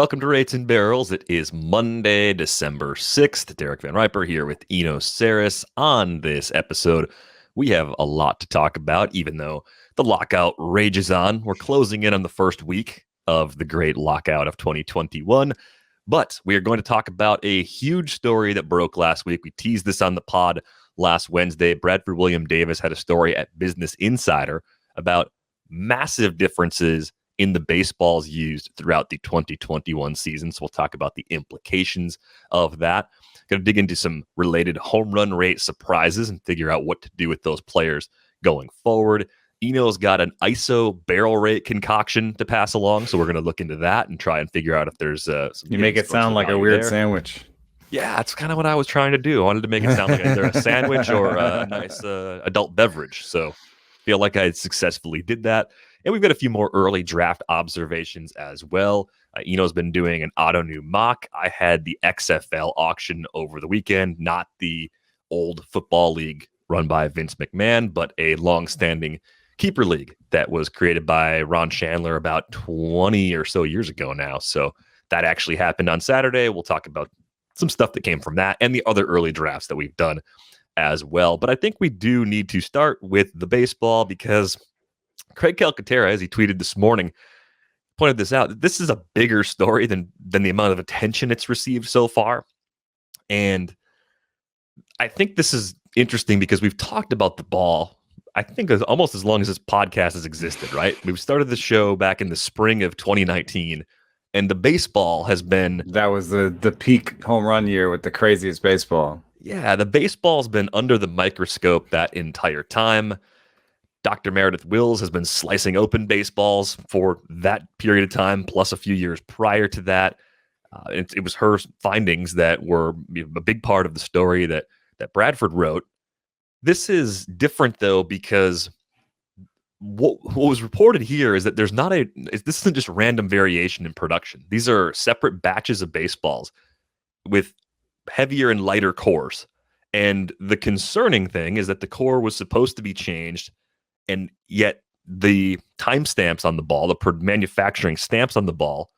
Welcome to Rates and Barrels. It is Monday, December 6th. Derek Van Riper here with Eno Saris. On this episode, we have a lot to talk about, even though the lockout rages on. We're closing in on the first week of the great lockout of 2021. But we are going to talk about a huge story that broke last week. We teased this on the pod last Wednesday. Bradford William Davis had a story at Business Insider about massive differences in the baseballs used throughout the 2021 season. So we'll talk about the implications of that. Going to dig into some related home run rate surprises and figure out what to do with those players going forward. Eno's got an ISO barrel rate concoction to pass along, so we're going to look into that and try and figure out if there's some. You make it sound like a weird sandwich. Yeah, that's kind of what I was trying to do. I wanted to make it sound like either a sandwich or a nice adult beverage. So feel like I successfully did that. And we've got a few more early draft observations as well. Eno's been doing an auto new mock. I had the XFL auction over the weekend, not the old football league run by Vince McMahon, but a long-standing keeper league that was created by Ron Chandler about 20 or so years ago now. So that actually happened on Saturday. We'll talk about some stuff that came from that and the other early drafts that we've done as well. But I think we do need to start with the baseball because Craig Calcaterra, as he tweeted this morning, pointed this out. This is a bigger story than the amount of attention it's received so far. And I think this is interesting because we've talked about the ball, I think, almost as long as this podcast has existed, right? We've started the show back in the spring of 2019, and the baseball has been... That was the peak home run year with the craziest baseball. Yeah, the baseball's been under the microscope that entire time. Dr. Meredith Wills has been slicing open baseballs for that period of time, plus a few years prior to that. It was her findings that were a big part of the story that Bradford wrote. This is different, though, because what was reported here is that this isn't just random variation in production. These are separate batches of baseballs with heavier and lighter cores. And the concerning thing is that the core was supposed to be changed, and yet the timestamps on the ball, the manufacturing stamps on the ball,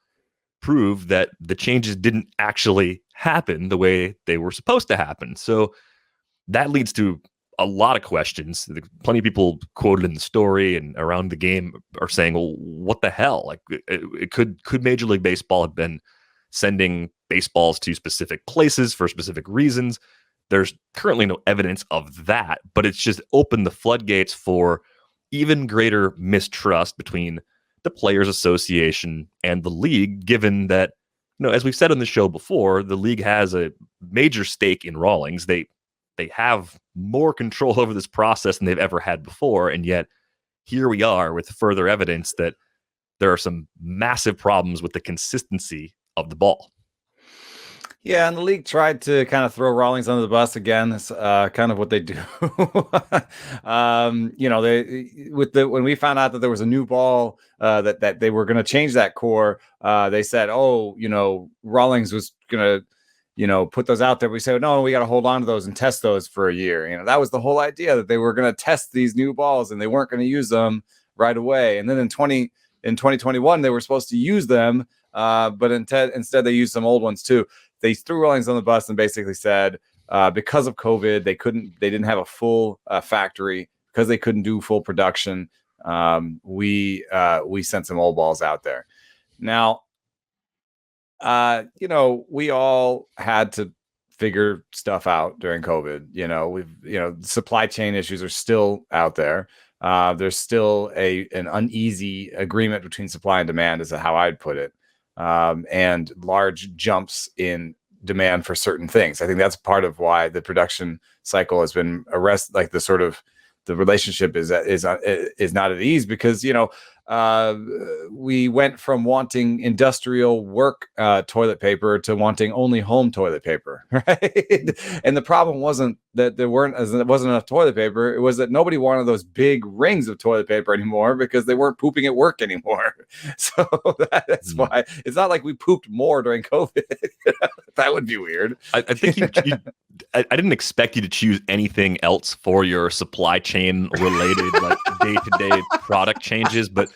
prove that the changes didn't actually happen the way they were supposed to happen. So that leads to a lot of questions. Plenty of people quoted in the story and around the game are saying, well, what the hell? Like, could Major League Baseball have been sending baseballs to specific places for specific reasons? There's currently no evidence of that, but it's just opened the floodgates for even greater mistrust between the Players Association and the league, given that, as we've said on the show before, the league has a major stake in Rawlings. They have more control over this process than they've ever had before, and yet here we are with further evidence that there are some massive problems with the consistency of the ball. Yeah, and the league tried to kind of throw Rawlings under the bus again. That's kind of what they do. When we found out that there was a new ball that they were going to change that core, they said, Rawlings was going to put those out there. We said, no, we got to hold on to those and test those for a year. That was the whole idea, that they were going to test these new balls and they weren't going to use them right away. And then in 2021, they were supposed to use them, but instead they used some old ones too. They threw Rawlings on the bus and basically said, because of COVID, they didn't have a full factory, because they couldn't do full production. We sent some old balls out there. Now, we all had to figure stuff out during COVID. Supply chain issues are still out there. There's still an uneasy agreement between supply and demand, is how I'd put it. And large jumps in demand for certain things. I think that's part of why the production cycle has been arrested. Like the relationship is not at ease, because we went from wanting industrial work toilet paper to wanting only home toilet paper, right? And the problem wasn't that there wasn't enough toilet paper. It was that nobody wanted those big rings of toilet paper anymore because they weren't pooping at work anymore. So that's why it's not like we pooped more during COVID. That would be weird. I think I didn't expect you to choose anything else for your supply chain related like day-to-day product changes, but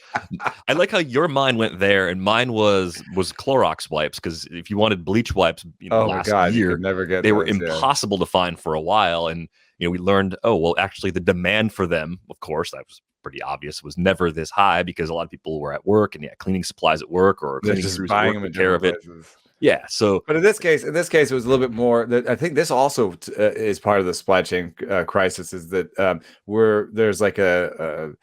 I like how your mind went there, and mine was Clorox wipes, because if you wanted bleach wipes, Oh my last God, you could year never get they were those. Yeah. impossible to find for a while, and we learned, oh well, actually the demand for them, of course, that was pretty obvious, was never this high because a lot of people were at work and cleaning supplies at work or They're cleaning just crews at buying work them in took care different of it. places. Yeah, so But in this case, it was a little bit more. That I think this also is part of the supply chain crisis. Is that there's like a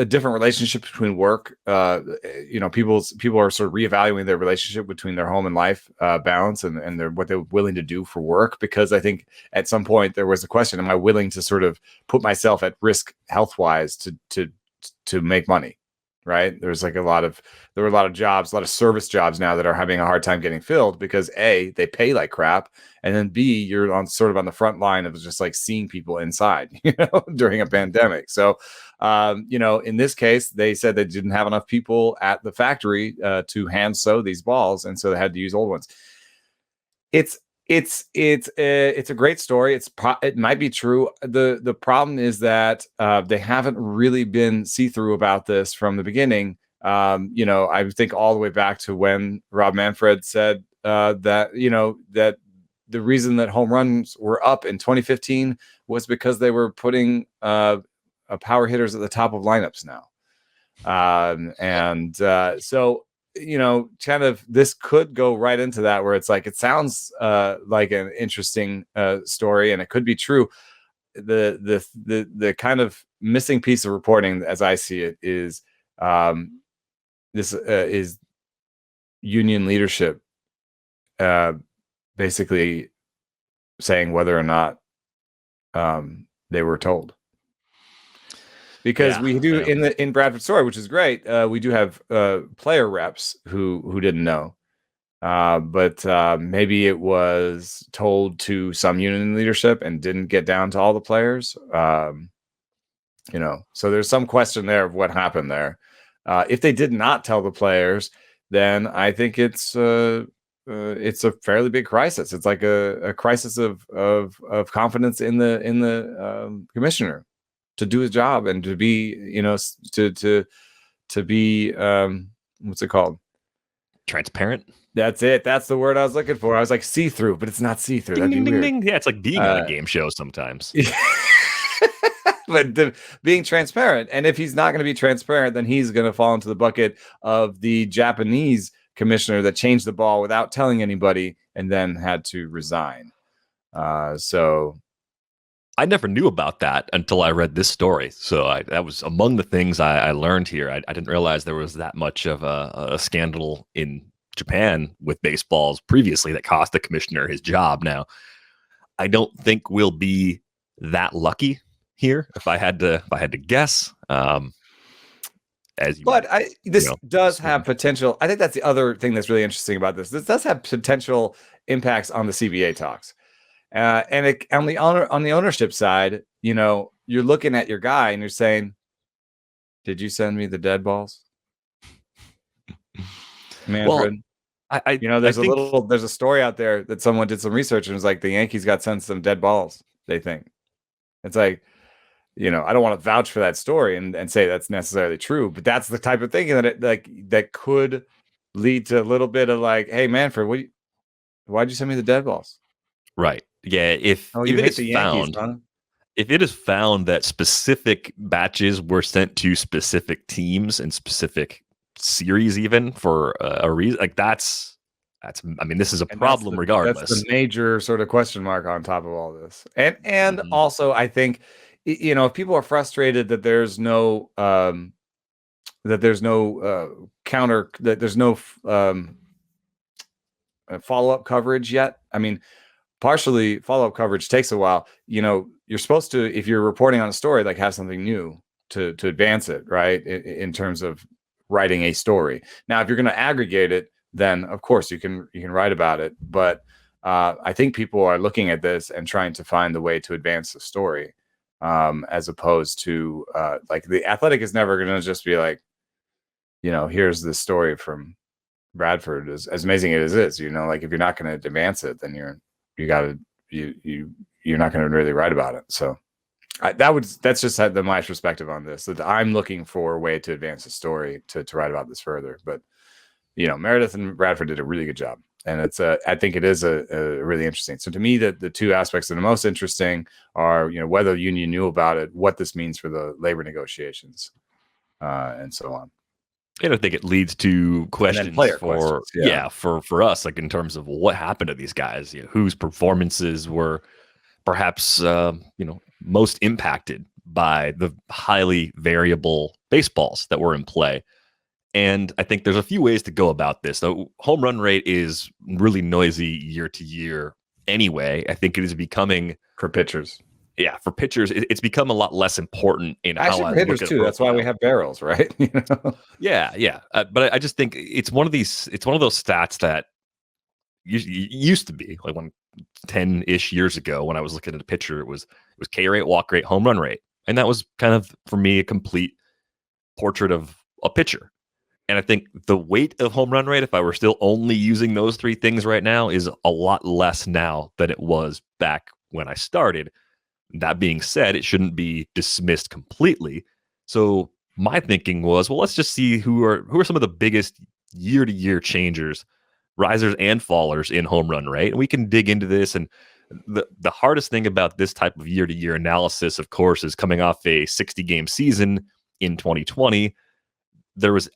different relationship between work. People are sort of reevaluating their relationship between their home and life balance and what they're willing to do for work. Because I think at some point there was a question: am I willing to sort of put myself at risk health wise to make money? Right? There were a lot of jobs, a lot of service jobs now that are having a hard time getting filled because A, they pay like crap, and then B, you're on the front line of just like seeing people inside, during a pandemic. So, in this case, they said they didn't have enough people at the factory to hand sew these balls, and so they had to use old ones. It's a great story. It might be true. The problem is that they haven't really been see-through about this from the beginning. I think all the way back to when Rob Manfred said that the reason that home runs were up in 2015 was because they were putting power hitters at the top of lineups now. So kind of this could go right into that, where it's like, it sounds like an interesting story, and it could be true. The kind of missing piece of reporting, as I see it, is this is union leadership basically saying whether or not they were told. Because we do in Bradford's story, which is great, we do have player reps who didn't know, but maybe it was told to some union leadership and didn't get down to all the players. So there's some question there of what happened there. If they did not tell the players, then I think it's a fairly big crisis. It's like a crisis of confidence in the commissioner to do his job and to be, to be, what's it called? Transparent. That's it. That's the word I was looking for. I was like see-through, but it's not see-through. Ding, That'd be ding, weird. ding, ding. Yeah, it's like being on a game show sometimes. But being transparent. And if he's not going to be transparent, then he's going to fall into the bucket of the Japanese commissioner that changed the ball without telling anybody and then had to resign. So I never knew about that until I read this story. So that was among the things I learned here. I didn't realize there was that much of a scandal in Japan with baseballs previously that cost the commissioner his job. Now, I don't think we'll be that lucky here. If I had to guess, this does have potential. I think that's the other thing that's really interesting about this. This does have potential impacts on the CBA talks. And on the ownership side, you're looking at your guy and you're saying, "Did you send me the dead balls, Manfred?" Well, there's a story out there that someone did some research and was like, the Yankees got sent some dead balls. They think it's like, I don't want to vouch for that story and say that's necessarily true, but that's the type of thinking that could lead to a little bit of like, "Hey, Manfred, why'd you send me the dead balls?" Right. Yeah. If you it hate is the Yankees, found, huh? if it is found that specific batches were sent to specific teams and specific series, even for a reason, like that's. I mean, this is a problem regardless. That's the major sort of question mark on top of all this, and also I think, if people are frustrated that there's no counter, that there's no follow-up coverage yet. I mean, partially follow-up coverage takes a while. You're supposed to, if you're reporting on a story, like have something new to advance it, right? In terms of writing a story. Now, if you're going to aggregate it, then of course you can write about it. But I think people are looking at this and trying to find the way to advance the story, as opposed to like the Athletic is never going to just be like, here's the story from Bradford, as amazing as it is, like if you're not going to advance it, then you got to you're not going to really write about it. So that's just my perspective on this. That I'm looking for a way to advance the story to write about this further. But Meredith and Bradford did a really good job, and I think it is a really interesting. So to me, the two aspects that are most interesting are whether the union knew about it, what this means for the labor negotiations, and so on. And I think it leads to questions for us, like in terms of what happened to these guys, whose performances were perhaps most impacted by the highly variable baseballs that were in play. And I think there's a few ways to go about this. The home run rate is really noisy year to year anyway. I think it is becoming for pitchers. Yeah, for pitchers, it's become a lot less important in actually how for hitters too. That's why we have barrels, right? Yeah. But I just think it's one of those stats that used to be like 10-ish years ago when I was looking at a pitcher, it was K rate, walk rate, home run rate, and that was kind of for me a complete portrait of a pitcher. And I think the weight of home run rate, if I were still only using those three things right now, is a lot less now than it was back when I started. That being said, it shouldn't be dismissed completely. So my thinking was, well, let's just see who are some of the biggest year-to-year changers, risers and fallers in home run rate. And we can dig into this. And the hardest thing about this type of year-to-year analysis, of course, is coming off a 60-game season in 2020. There was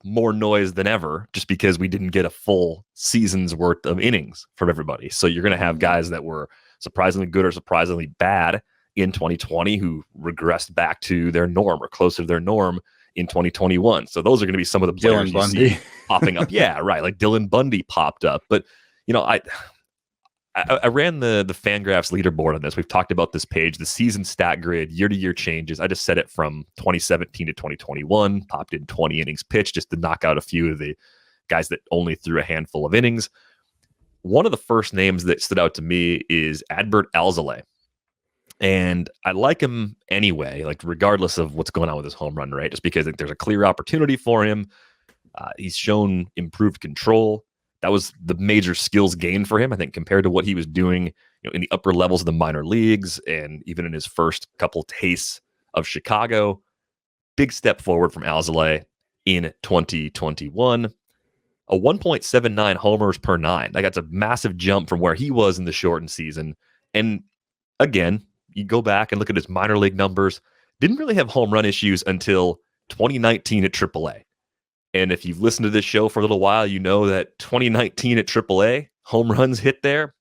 more noise than ever just because we didn't get a full season's worth of innings from everybody. So you're going to have guys that were surprisingly good or surprisingly bad in 2020 who regressed back to their norm or closer to their norm in 2021. So those are going to be some of the players you see popping up. Yeah, right. Like Dylan Bundy popped up. But, I ran the Fangraphs leaderboard on this. We've talked about this page, the season stat grid, year-to-year changes. I just set it from 2017 to 2021, popped in 20 innings pitched just to knock out a few of the guys that only threw a handful of innings. One of the first names that stood out to me is Adbert Alzolay. And I like him anyway, like regardless of what's going on with his home run rate, just because there's a clear opportunity for him. He's shown improved control. That was the major skills gain for him, I think, compared to what he was doing in the upper levels of the minor leagues and even in his first couple tastes of Chicago. Big step forward from Alzolay in 2021. A 1.79 homers per nine. Like, that's a massive jump from where he was in the shortened season. And again, you go back and look at his minor league numbers, didn't really have home run issues until 2019 at AAA. And if you've listened to this show for a little while, you know that 2019 at AAA, home runs hit there,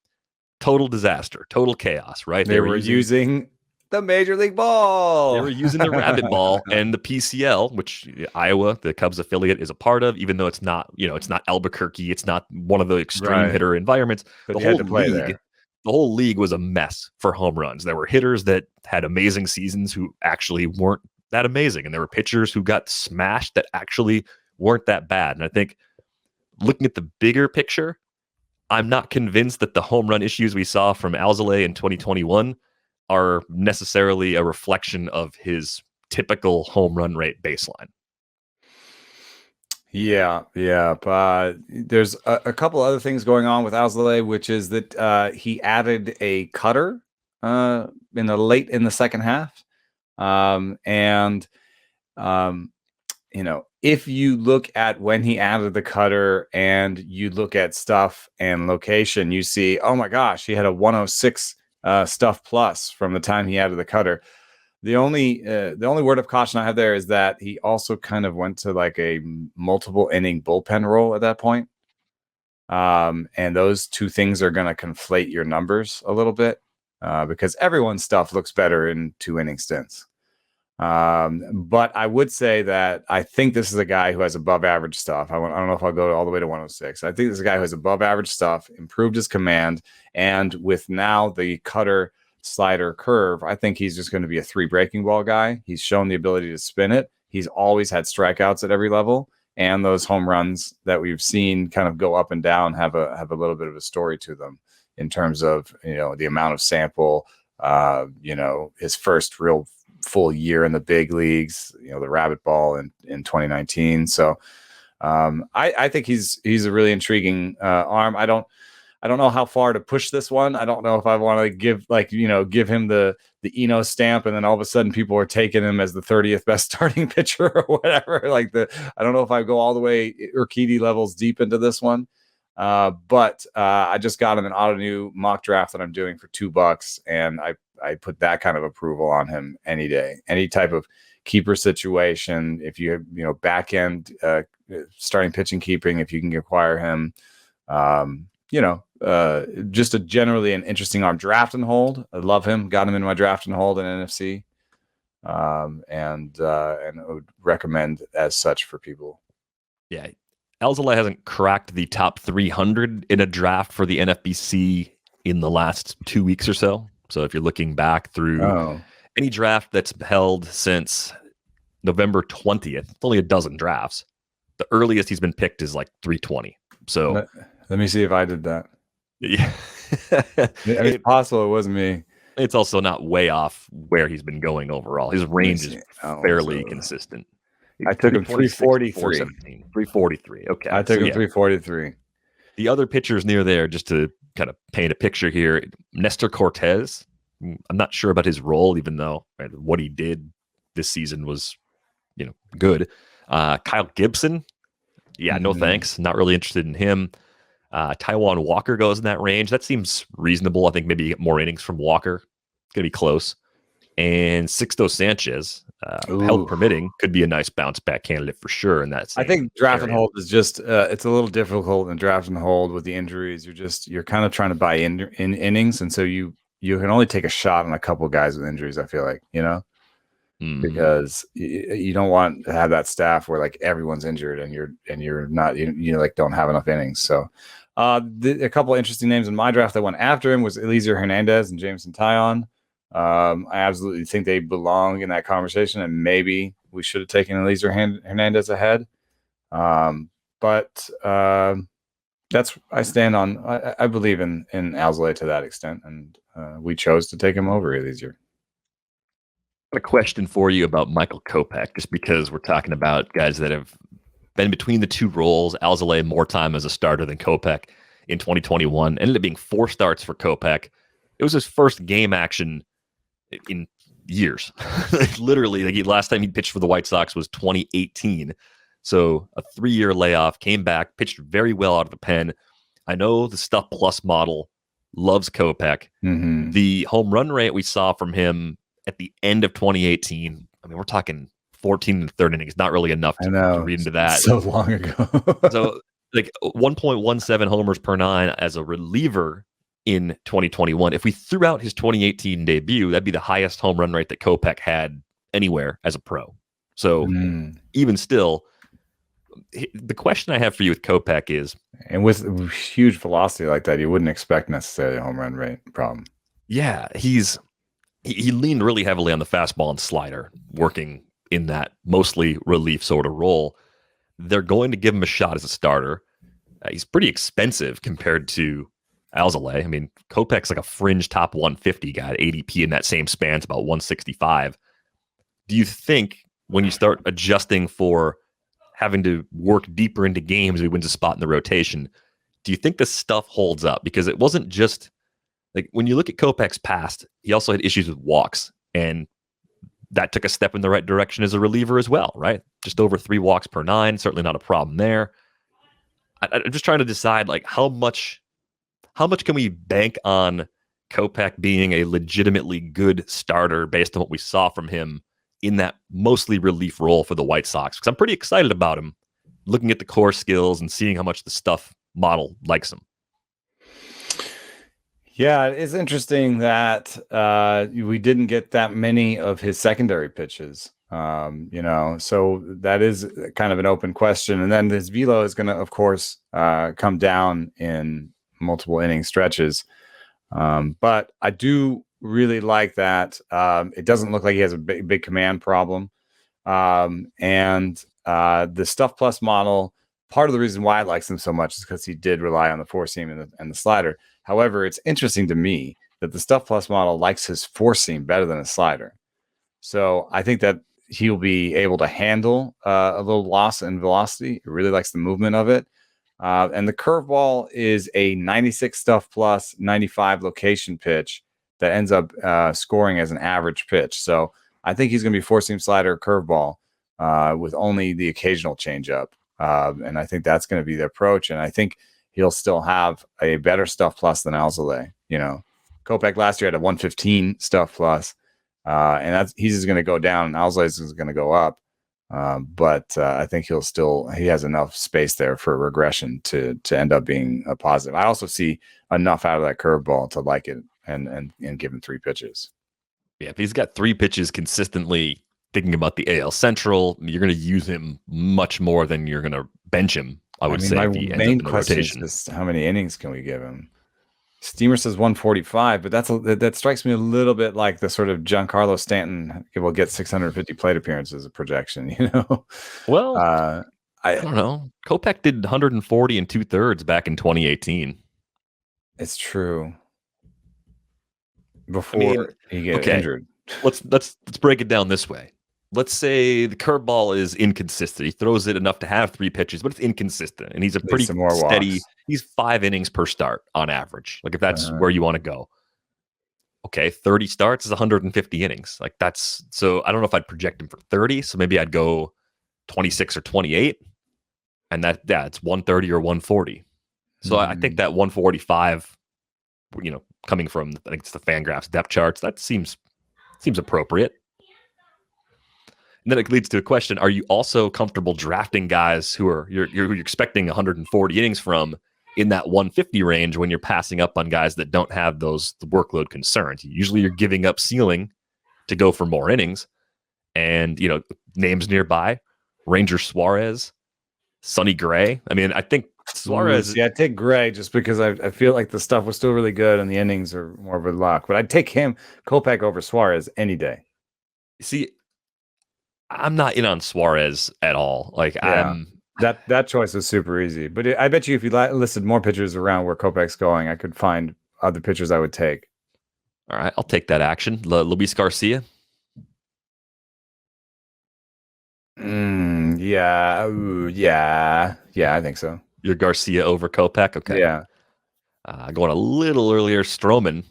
total disaster, total chaos, right? They were using the Major League Ball. They were using the rabbit ball and the PCL, which Iowa, the Cubs affiliate, is a part of, even though it's not, it's not Albuquerque, it's not one of the extreme hitter environments. But the whole league was a mess for home runs. There were hitters that had amazing seasons who actually weren't that amazing, and there were pitchers who got smashed that actually weren't that bad. And I think looking at the bigger picture, I'm not convinced that the home run issues we saw from Alzolay in 2021 are necessarily a reflection of his typical home run rate baseline. Yeah. But there's a couple other things going on with Alzolay, which is that he added a cutter in the second half. If you look at when he added the cutter and you look at stuff and location, you see, oh my gosh, he had a 106 stuff plus from the time he added the cutter. The only word of caution I have there is that he also kind of went to like a multiple inning bullpen role at that point. And those two things are going to conflate your numbers a little bit because everyone's stuff looks better in 2 inning stints. But I would say that I think this is a guy who has above average stuff. I don't know if I'll go all the way to 106. I think this is a guy who has above average stuff, improved his command, and with now the cutter, slider, curve, I think he's just going to be a 3 breaking ball guy. He's shown the ability to spin it. He's always had strikeouts at every level, and those home runs that we've seen kind of go up and down have a little bit of a story to them in terms of the amount of sample, his first real full year in the big leagues, the rabbit ball in 2019. So I think he's a really intriguing arm. I don't know how far to push this one. I don't know if I want to give him the Eno stamp, and then all of a sudden people are taking him as the 30th best starting pitcher or whatever. I don't know if I go all the way Urquidy levels deep into this one. But I just got him an auto new mock draft that I'm doing for $2, and I put that kind of approval on him any day. Any type of keeper situation, if you back end starting pitching keeping, if you can acquire him, just a generally an interesting arm. Draft and hold. I love him. Got him in my draft and hold in NFC, and I would recommend as such for people. Yeah. Alzolay hasn't cracked the top 300 in a draft for the NFBC in the last 2 weeks or so. So if you're looking back through any draft that's held since November 20th, it's only a dozen drafts. The earliest he's been picked is like 320. So let me see if I did that. Yeah. It's possible it wasn't me. It's also not way off where he's been going overall. His range is fairly consistent. I took him 343. 343. Okay. I took him 343. The other pitchers near there, just to kind of paint a picture here, Nestor Cortez. I'm not sure about his role, even though what he did this season was, good. Kyle Gibson. Yeah, no thanks. Not really interested in him. Taijuan Walker goes in that range. That seems reasonable. I think maybe you get more innings from Walker. It's going to be close. And Sixto Sanchez, health permitting, could be a nice bounce back candidate for sure. And that's I think draft and hold is just it's a little difficult in draft and hold with the injuries. You're kind of trying to buy in innings, and so you can only take a shot on a couple of guys with injuries. I feel like because you don't want to have that staff where like everyone's injured and you're not like don't have enough innings. So a couple of interesting names in my draft that went after him was Eliezer Hernandez and Jameson Taillon. I absolutely think they belong in that conversation, and maybe we should have taken Eliezer Hernandez ahead. But that's I stand on. I believe in Alzolay to that extent, and we chose to take him over Eliezer. A question for you about Michael Kopech, just because we're talking about guys that have been between the two roles. Alzolay more time as a starter than Kopech in 2021. Ended up being 4 starts for Kopech. It was his first game action in years. Literally, last time he pitched for the White Sox was 2018. So a 3-year layoff, came back, pitched very well out of the pen. I know the Stuff Plus model loves Kopech. Mm-hmm. The home run rate we saw from him at the end of 2018, I mean, we're talking 14 and third innings, not really enough to read into that. So long ago. So 1.17 homers per 9 as a reliever in 2021. If we threw out his 2018 debut, that'd be the highest home run rate that Kopech had anywhere as a pro. So even still, the question I have for you with Kopech is, and with huge velocity like that, you wouldn't expect necessarily a home run rate problem. Yeah, he leaned really heavily on the fastball and slider, working in that mostly relief sort of role. They're going to give him a shot as a starter. He's pretty expensive compared to Alzolay. I mean, Kopech's like a fringe top 150 guy. ADP in that same span's about 165. Do you think when you start adjusting for having to work deeper into games, he wins a spot in the rotation, do you think this stuff holds up? Because it wasn't just like when you look at Kopech's past, he also had issues with walks, and that took a step in the right direction as a reliever as well, right? Just over 3 walks per 9, certainly not a problem there. I'm just trying to decide like how much can we bank on Kopech being a legitimately good starter based on what we saw from him in that mostly relief role for the White Sox? Because I'm pretty excited about him, looking at the core skills and seeing how much the Stuff model likes him. Yeah, it's interesting that we didn't get that many of his secondary pitches. So that is kind of an open question. And then his velo is going to, of course, come down in multiple inning stretches. But I do really like that. It doesn't look like he has a big command problem. And the Stuff Plus model, part of the reason why I like him so much is because he did rely on the 4-seam and the slider. However, it's interesting to me that the Stuff Plus model likes his 4-seam better than his slider. So I think that he'll be able to handle a little loss in velocity. He really likes the movement of it. And the curveball is a 96 stuff plus 95 location pitch that ends up scoring as an average pitch. So I think he's going to be four seam slider, curveball with only the occasional changeup. And I think that's going to be the approach. And I think he'll still have a better stuff plus than Alzolay. Kopech last year had a 115 stuff plus, and he's just going to go down, and Alzolay is going to go up. But I think he has enough space there for regression to end up being a positive. I also see enough out of that curveball to like it and give him 3 pitches. Yeah, if he's got 3 pitches consistently, thinking about the AL Central, you're going to use him much more than you're going to bench him. I would say my if he ends main up in the question rotation. is how many innings can we give him? Steamer says 145, but that strikes me a little bit like the sort of Giancarlo Stanton will get 650 plate appearances a projection. Well, I don't know. Kopech did 140 and 2/3 back in 2018. It's true. Before he gets injured. Let's break it down this way. Let's say the curveball is inconsistent. He throws it enough to have 3 pitches, but it's inconsistent, and he's a pretty steady. Walks. He's 5 innings per start on average. Like if that's where you want to go. Okay, 30 starts is 150 innings. Like that's so. I don't know if I'd project him for 30. So maybe I'd go 26 or 28, and it's 130 or 140. So I think that 145, coming from I think it's the Fangraphs depth charts, that seems appropriate. And then it leads to a question: are you also comfortable drafting guys who are you're expecting 140 innings from in that 150 range when you're passing up on guys that don't have the workload concerns? Usually, you're giving up ceiling to go for more innings, and names nearby: Ranger Suarez, Sonny Gray. I mean, I think Suarez. Yeah, I'd take Gray just because I feel like the stuff was still really good and the innings are more of a lock. But I'd take him, Kopech over Suarez any day. See, I'm not in on Suarez at all. Like that choice is super easy. But I bet you if you listed more pitchers around where Kopech's going, I could find other pitchers I would take. All right, I'll take that action. Luis Garcia. Yeah, I think so. You're Garcia over Kopech? Okay. Yeah. Going a little earlier, Stroman.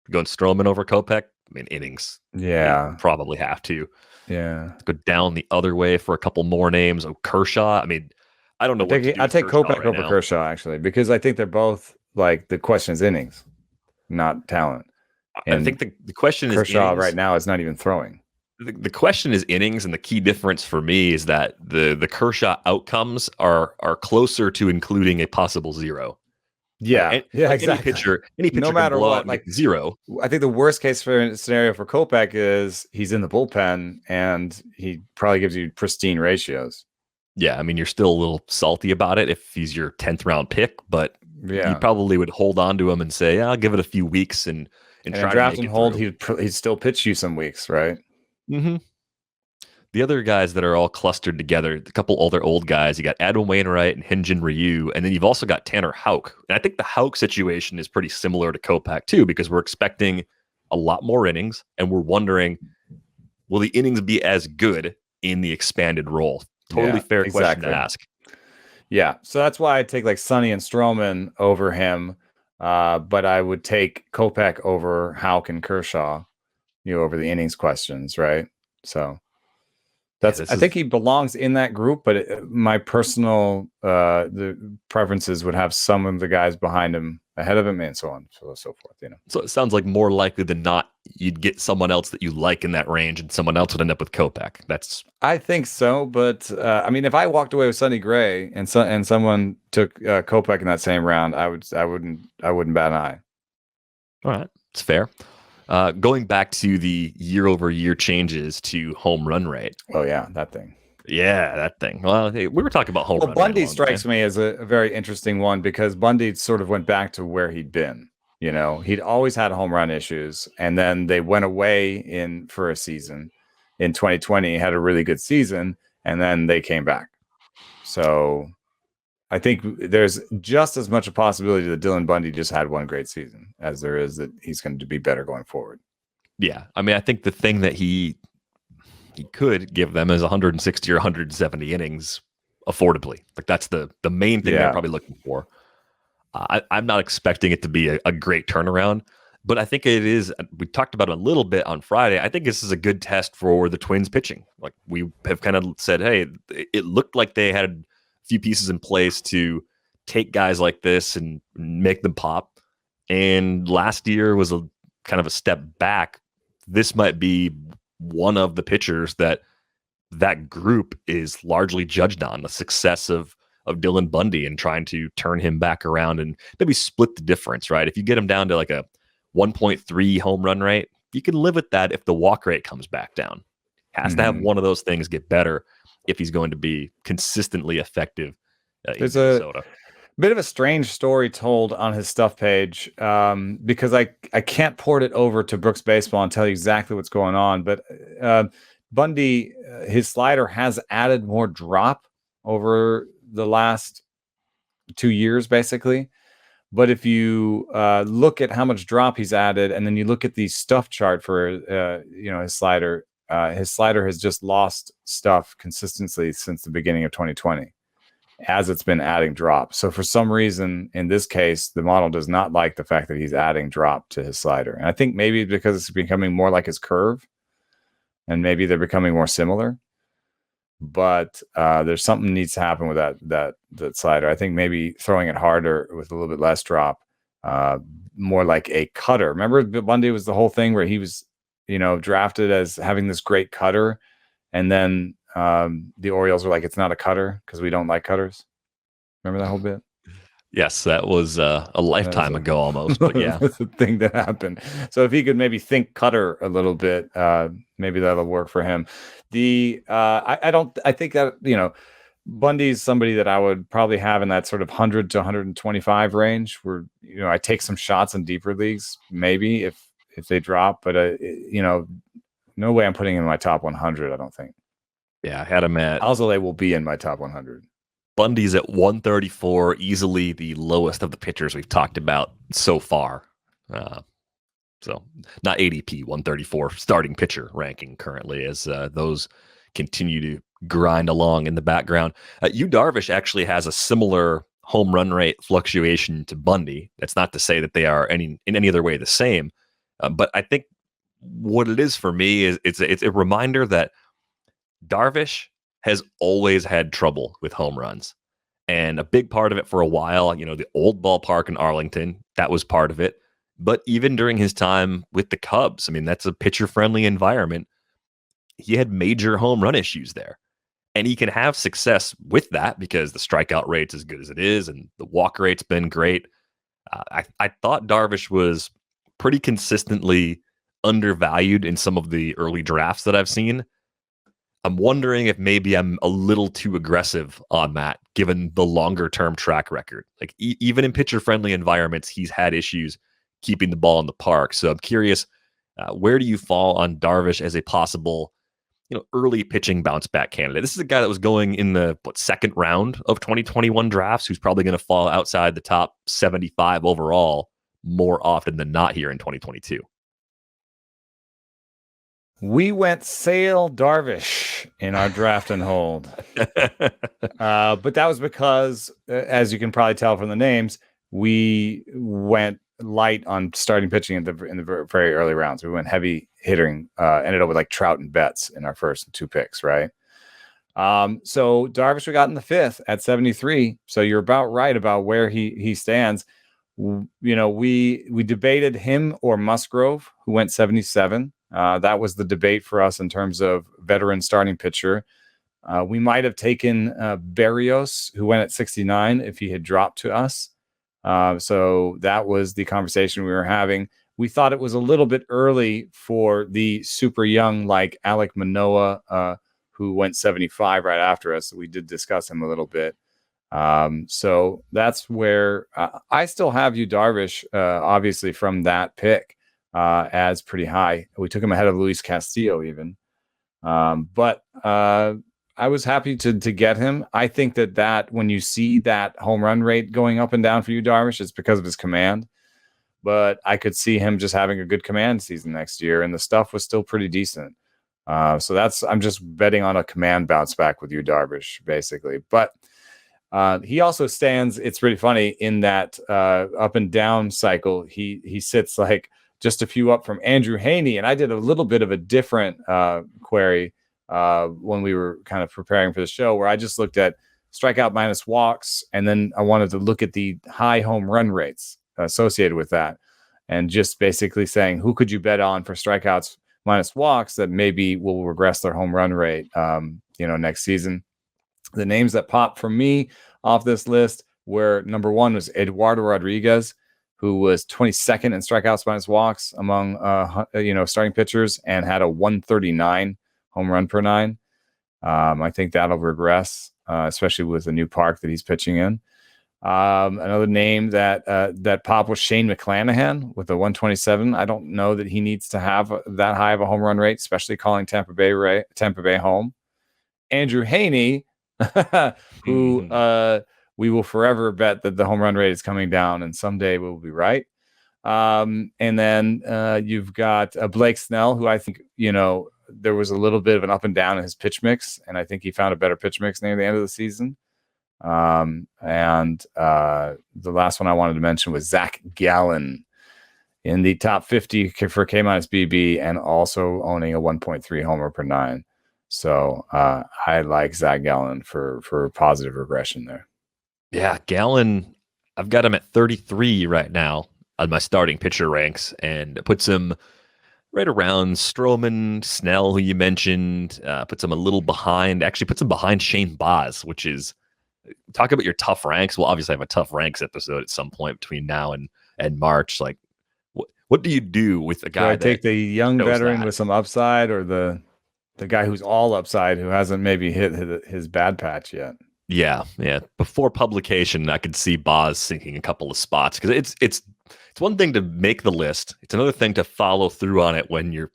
Going Stroman over Kopech? I mean, innings. Yeah. Probably have to. Yeah. Go down the other way for a couple more names. Oh, Kershaw. I mean, I don't know what to do. I'll take Kopech over Kershaw, actually, because I think they're both, like, the question is innings, not talent. And I think the question is Kershaw right now is not even throwing. The question is innings, and the key difference for me is that the Kershaw outcomes are closer to including a possible 0. Yeah, exactly. Any pitcher no matter what, like 0. I think the worst case scenario for Kopech is he's in the bullpen and he probably gives you pristine ratios. Yeah, I mean, you're still a little salty about it if he's your 10th round pick, but you probably would hold on to him and say, I'll give it a few weeks and try to draft make and hold. He'd still pitch you some weeks, right? Mm-hmm. The other guys that are all clustered together, a couple older old guys, you got Adam Wainwright and Hyun-Jin Ryu, and then you've also got Tanner Houck. And I think the Houck situation is pretty similar to Kopech too, because we're expecting a lot more innings, and we're wondering, will the innings be as good in the expanded role? Totally fair question to ask. Yeah, so that's why I take like Sonny and Stroman over him, but I would take Kopech over Houck and Kershaw, over the innings questions, right? So I think he belongs in that group, but my personal the preferences would have some of the guys behind him ahead of him, and so on, so forth. So it sounds like more likely than not, you'd get someone else that you like in that range, and someone else would end up with Kopech. I think so, but I mean, if I walked away with Sonny Gray and someone took Kopech in that same round, I wouldn't bat an eye. All right, it's fair. Going back to the year-over-year changes to home run rate. Oh, yeah, that thing. Yeah, that thing. Well, hey, we were talking about home run rate. Bundy strikes me as a very interesting one because Bundy sort of went back to where he'd been. He'd always had home run issues, and then they went away for a season. In 2020, had a really good season, and then they came back. So I think there's just as much a possibility that Dylan Bundy just had one great season as there is that he's going to be better going forward. Yeah. I mean, I think the thing that he could give them is 160 or 170 innings affordably. Like that's the main thing they're Yeah. probably looking for. I'm not expecting it to be a great turnaround, but I think it is. We talked about it a little bit on Friday. I think this is a good test for the Twins pitching. Like we have kind of said, hey, it looked like they had a few pieces in place to take guys like this and make them pop. And last year was a kind of a step back. This might be one of the pitchers that group is largely judged on the success of Dylan Bundy and trying to turn him back around and maybe split the difference, right? If you get him down to like a 1.3 home run rate, you can live with that if the walk rate comes back down. Has to have one of those things get better if he's going to be consistently effective in There's Minnesota. a bit of a strange story told on his stuff page because I can't port it over to Brooks Baseball and tell you exactly what's going on. But Bundy, his slider has added more drop over the last 2 years, basically. But if you look at how much drop he's added, and then you look at the stuff chart for his slider has just lost stuff consistently since the beginning of 2020, as it's been adding drop. So for some reason, in this case, the model does not like the fact that he's adding drop to his slider, and I think maybe because it's becoming more like his curve, and maybe they're becoming more similar. But there's something needs to happen with that slider. I think maybe throwing it harder with a little bit less drop, more like a cutter. Remember, Bundy was the whole thing where he was, drafted as having this great cutter, and then the Orioles were like, "It's not a cutter because we don't like cutters." Remember that whole bit? Yes, that was a lifetime ago almost, but yeah. That's the thing that happened. So if he could maybe think cutter a little bit, maybe that'll work for him. I think that, Bundy's somebody that I would probably have in that sort of 100 to 125 range where, I take some shots in deeper leagues, maybe if they drop, but, no way I'm putting him in my top 100, I don't think. Yeah, I had him at Alzolay will be in my top 100. Bundy's at 134, easily the lowest of the pitchers we've talked about so far. So not ADP, 134 starting pitcher ranking currently as those continue to grind along in the background. Yu Darvish actually has a similar home run rate fluctuation to Bundy. That's not to say that they are in any other way the same, but I think what it is for me is it's a reminder that Darvish has always had trouble with home runs. And a big part of it for a while, the old ballpark in Arlington, that was part of it. But even during his time with the Cubs, I mean, that's a pitcher-friendly environment. He had major home run issues there. And he can have success with that because the strikeout rate's as good as it is, and the walk rate's been great. I thought Darvish was pretty consistently undervalued in some of the early drafts that I've seen. I'm wondering if maybe I'm a little too aggressive on that, given the longer term track record. Like even in pitcher friendly environments, he's had issues keeping the ball in the park. So I'm curious, where do you fall on Darvish as a possible, early pitching bounce back candidate? This is a guy that was going in the second round of 2021 drafts, who's probably going to fall outside the top 75 overall more often than not here in 2022. We went Sale Darvish in our draft and hold. But that was because, as you can probably tell from the names, we went light on starting pitching in the very early rounds. We went heavy hitting, ended up with like Trout and Betts in our first 2 picks, right? So Darvish we got in the 5th at 73. So you're about right about where he stands. We debated him or Musgrove, who went 77. That was the debate for us in terms of veteran starting pitcher. We might have taken Berrios, who went at 69, if he had dropped to us. So that was the conversation we were having. We thought it was a little bit early for the super young like Alek Manoah, who went 75 right after us. So we did discuss him a little bit. So that's where I still have Yu Darvish, obviously from that pick, as pretty high. We took him ahead of Luis Castillo even. But I was happy to get him. I think that when you see that home run rate going up and down for Yu Darvish, it's because of his command. But I could see him just having a good command season next year, and the stuff was still pretty decent. So I'm just betting on a command bounce back with you, Darvish, basically. But he also stands, it's really funny, in that up and down cycle. He sits like just a few up from Andrew Haney. And I did a little bit of a different query when we were kind of preparing for the show, where I just looked at strikeout minus walks, and then I wanted to look at the high home run rates associated with that, and just basically saying, who could you bet on for strikeouts minus walks that maybe will regress their home run rate next season. The names that popped for me off this list were, number one was Eduardo Rodriguez, who was 22nd in strikeouts minus walks among starting pitchers, and had a 139 home run per nine. I think that'll regress, especially with the new park that he's pitching in. Another name that popped was Shane McClanahan with a 127. I don't know that he needs to have that high of a home run rate, especially calling Tampa Bay home. Andrew Haney, who we will forever bet that the home run rate is coming down, and someday we'll be right. And then you've got Blake Snell, who I think, there was a little bit of an up and down in his pitch mix, and I think he found a better pitch mix near the end of the season. And the last one I wanted to mention was Zach Gallen in the top 50 for K minus BB, and also owning a 1.3 homer per nine. So I like Zach Gallen for positive regression there. Yeah, Gallen, I've got him at 33 right now on my starting pitcher ranks, and it puts him right around Stroman, Snell, who you mentioned, puts him a little behind, actually puts him behind Shane Baz, which is, talk about your tough ranks. We'll obviously have a tough ranks episode at some point between now and March. Like, what do you do with a guy? Do I take the young veteran with some upside, or the guy who's all upside, who hasn't maybe hit his bad patch yet? Yeah. Before publication, I could see Baz sinking a couple of spots, because it's one thing to make the list. It's another thing to follow through on it when you're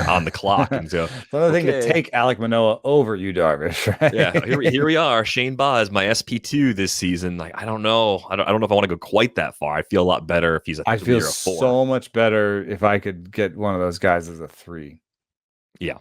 on the clock. And so it's another thing to take Alek Manoah over you, Darvish. Right? Yeah, here we are. Shane Baz, my SP2 this season. Like, I don't know. I don't know if I want to go quite that far. I feel a lot better if he's a 3 or a 4. I feel so much better if I could get one of those guys as a 3. Yeah.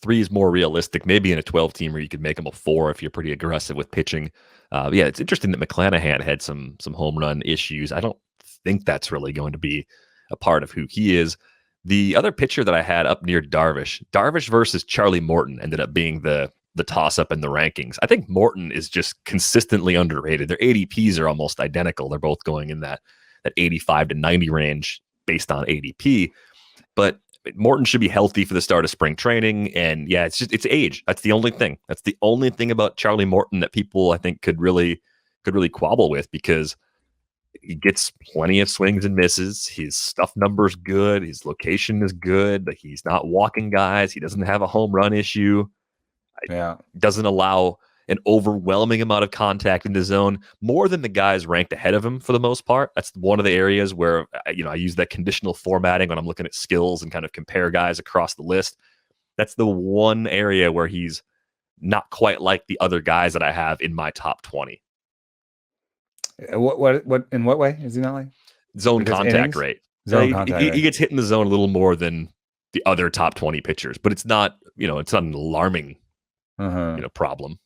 3 is more realistic. Maybe in a 12-teamer, you could make him a 4 if you're pretty aggressive with pitching. It's interesting that McClanahan had some home run issues. I don't think that's really going to be a part of who he is. The other pitcher that I had up near Darvish versus Charlie Morton ended up being the toss-up in the rankings. I think Morton is just consistently underrated. Their ADPs are almost identical. They're both going in that 85 to 90 range based on ADP. But Morton should be healthy for the start of spring training. And yeah, it's age. That's the only thing. That's the only thing about Charlie Morton that people, I think, could really quabble with, because he gets plenty of swings and misses. His stuff number's good. His location is good. He's not walking guys. He doesn't have a home run issue. Yeah. Doesn't allow an overwhelming amount of contact in the zone, more than the guys ranked ahead of him for the most part. That's one of the areas where, I use that conditional formatting when I'm looking at skills and kind of compare guys across the list. That's the one area where he's not quite like the other guys that I have in my top 20. What in what way is he not like? Zone contact rate. He gets hit in the zone a little more than the other top 20 pitchers, but it's not an alarming problem.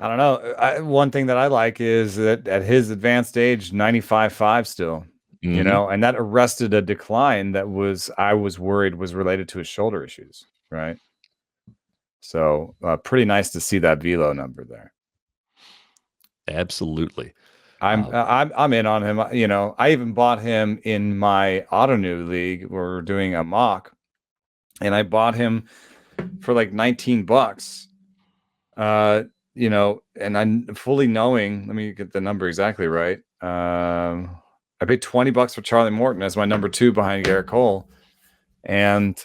I don't know. One thing that I like is that at his advanced age, 95.5 still, and that arrested a decline that I was worried was related to his shoulder issues. Right. So pretty nice to see that velo number there. Absolutely. I'm in on him. I even bought him in my Autonew league. We're doing a mock, and I bought him for like $19. And I'm fully knowing. Let me get the number exactly right. I paid $20 for Charlie Morton as my number 2 behind Garrett Cole, and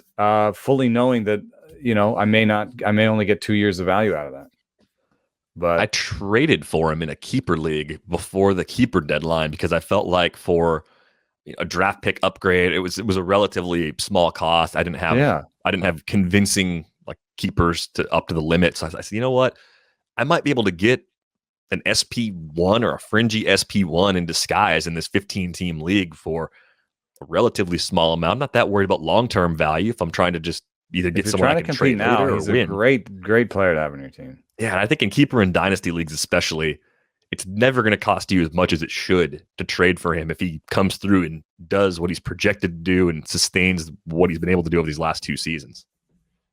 fully knowing that I may only get 2 years of value out of that. But I traded for him in a keeper league before the keeper deadline, because I felt like for a draft pick upgrade, it was a relatively small cost. I didn't have convincing like keepers up to the limit. So I said, you know what? I might be able to get an SP1 or a fringy SP1 in disguise in this 15-team league for a relatively small amount. I'm not that worried about long-term value if I'm trying to just either If get you're someone I trying to can compete trade later now, or he's a win. great player to have on your team. Yeah, and I think in keeper and dynasty leagues especially, it's never going to cost you as much as it should to trade for him if he comes through and does what he's projected to do and sustains what he's been able to do over these last 2 seasons.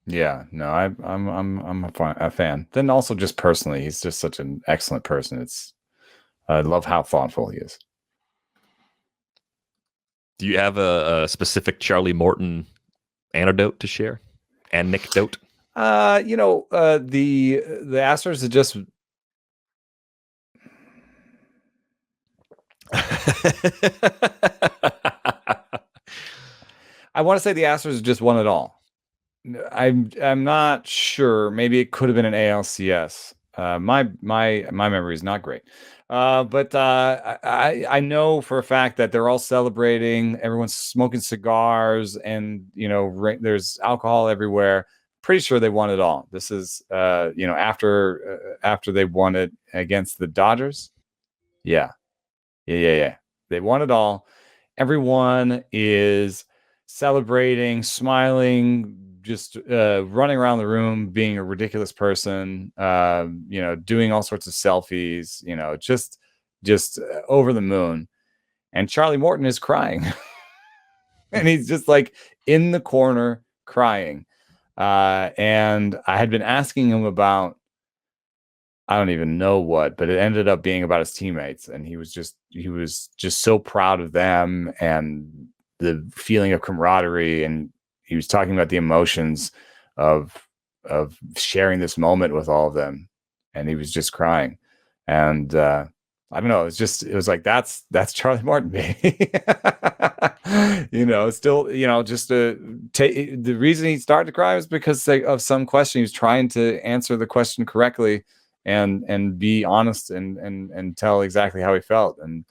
Yeah, no, I'm a fan. Then also just personally, he's just such an excellent person. I love how thoughtful he is. Do you have a specific Charlie Morton anecdote to share? Anecdote? The Astros are just I want to say the Astros just won it all. I'm not sure. Maybe it could have been an ALCS. My memory is not great. But I know for a fact that they're all celebrating. Everyone's smoking cigars, and there's alcohol everywhere. Pretty sure they won it all. This is after they won it against the Dodgers. Yeah. They won it all. Everyone is celebrating, smiling, just running around the room, being a ridiculous person, doing all sorts of selfies, just over the moon. And Charlie Morton is crying. And he's just like in the corner crying. And I had been asking him about, I don't even know what, but it ended up being about his teammates, and he was just so proud of them and the feeling of camaraderie, and he was talking about the emotions of sharing this moment with all of them, and he was just crying. And I don't know, it was like that's Charlie Martin, baby. Still, just to take the reason he started to cry was because of some question. He was trying to answer the question correctly and be honest and tell exactly how he felt. And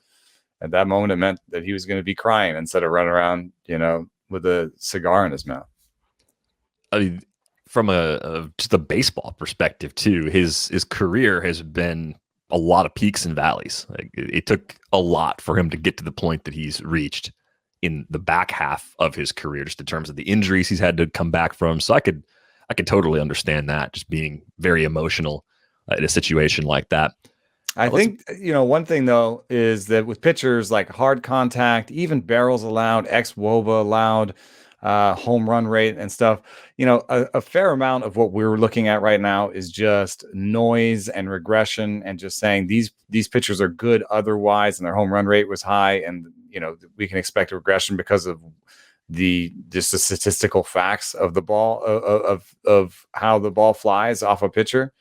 at that moment, it meant that he was going to be crying instead of running around, with a cigar in his mouth. I mean, from just a baseball perspective too, his career has been a lot of peaks and valleys. Like, it took a lot for him to get to the point that he's reached in the back half of his career, just in terms of the injuries he's had to come back from. So I could totally understand that, just being very emotional in a situation like that. I think, one thing though is that with pitchers, like hard contact, even barrels allowed, xwOBA allowed, home run rate and stuff, a fair amount of what we're looking at right now is just noise and regression, and just saying these pitchers are good otherwise, and their home run rate was high, and we can expect regression because of just the statistical facts of the ball, of how the ball flies off a pitcher.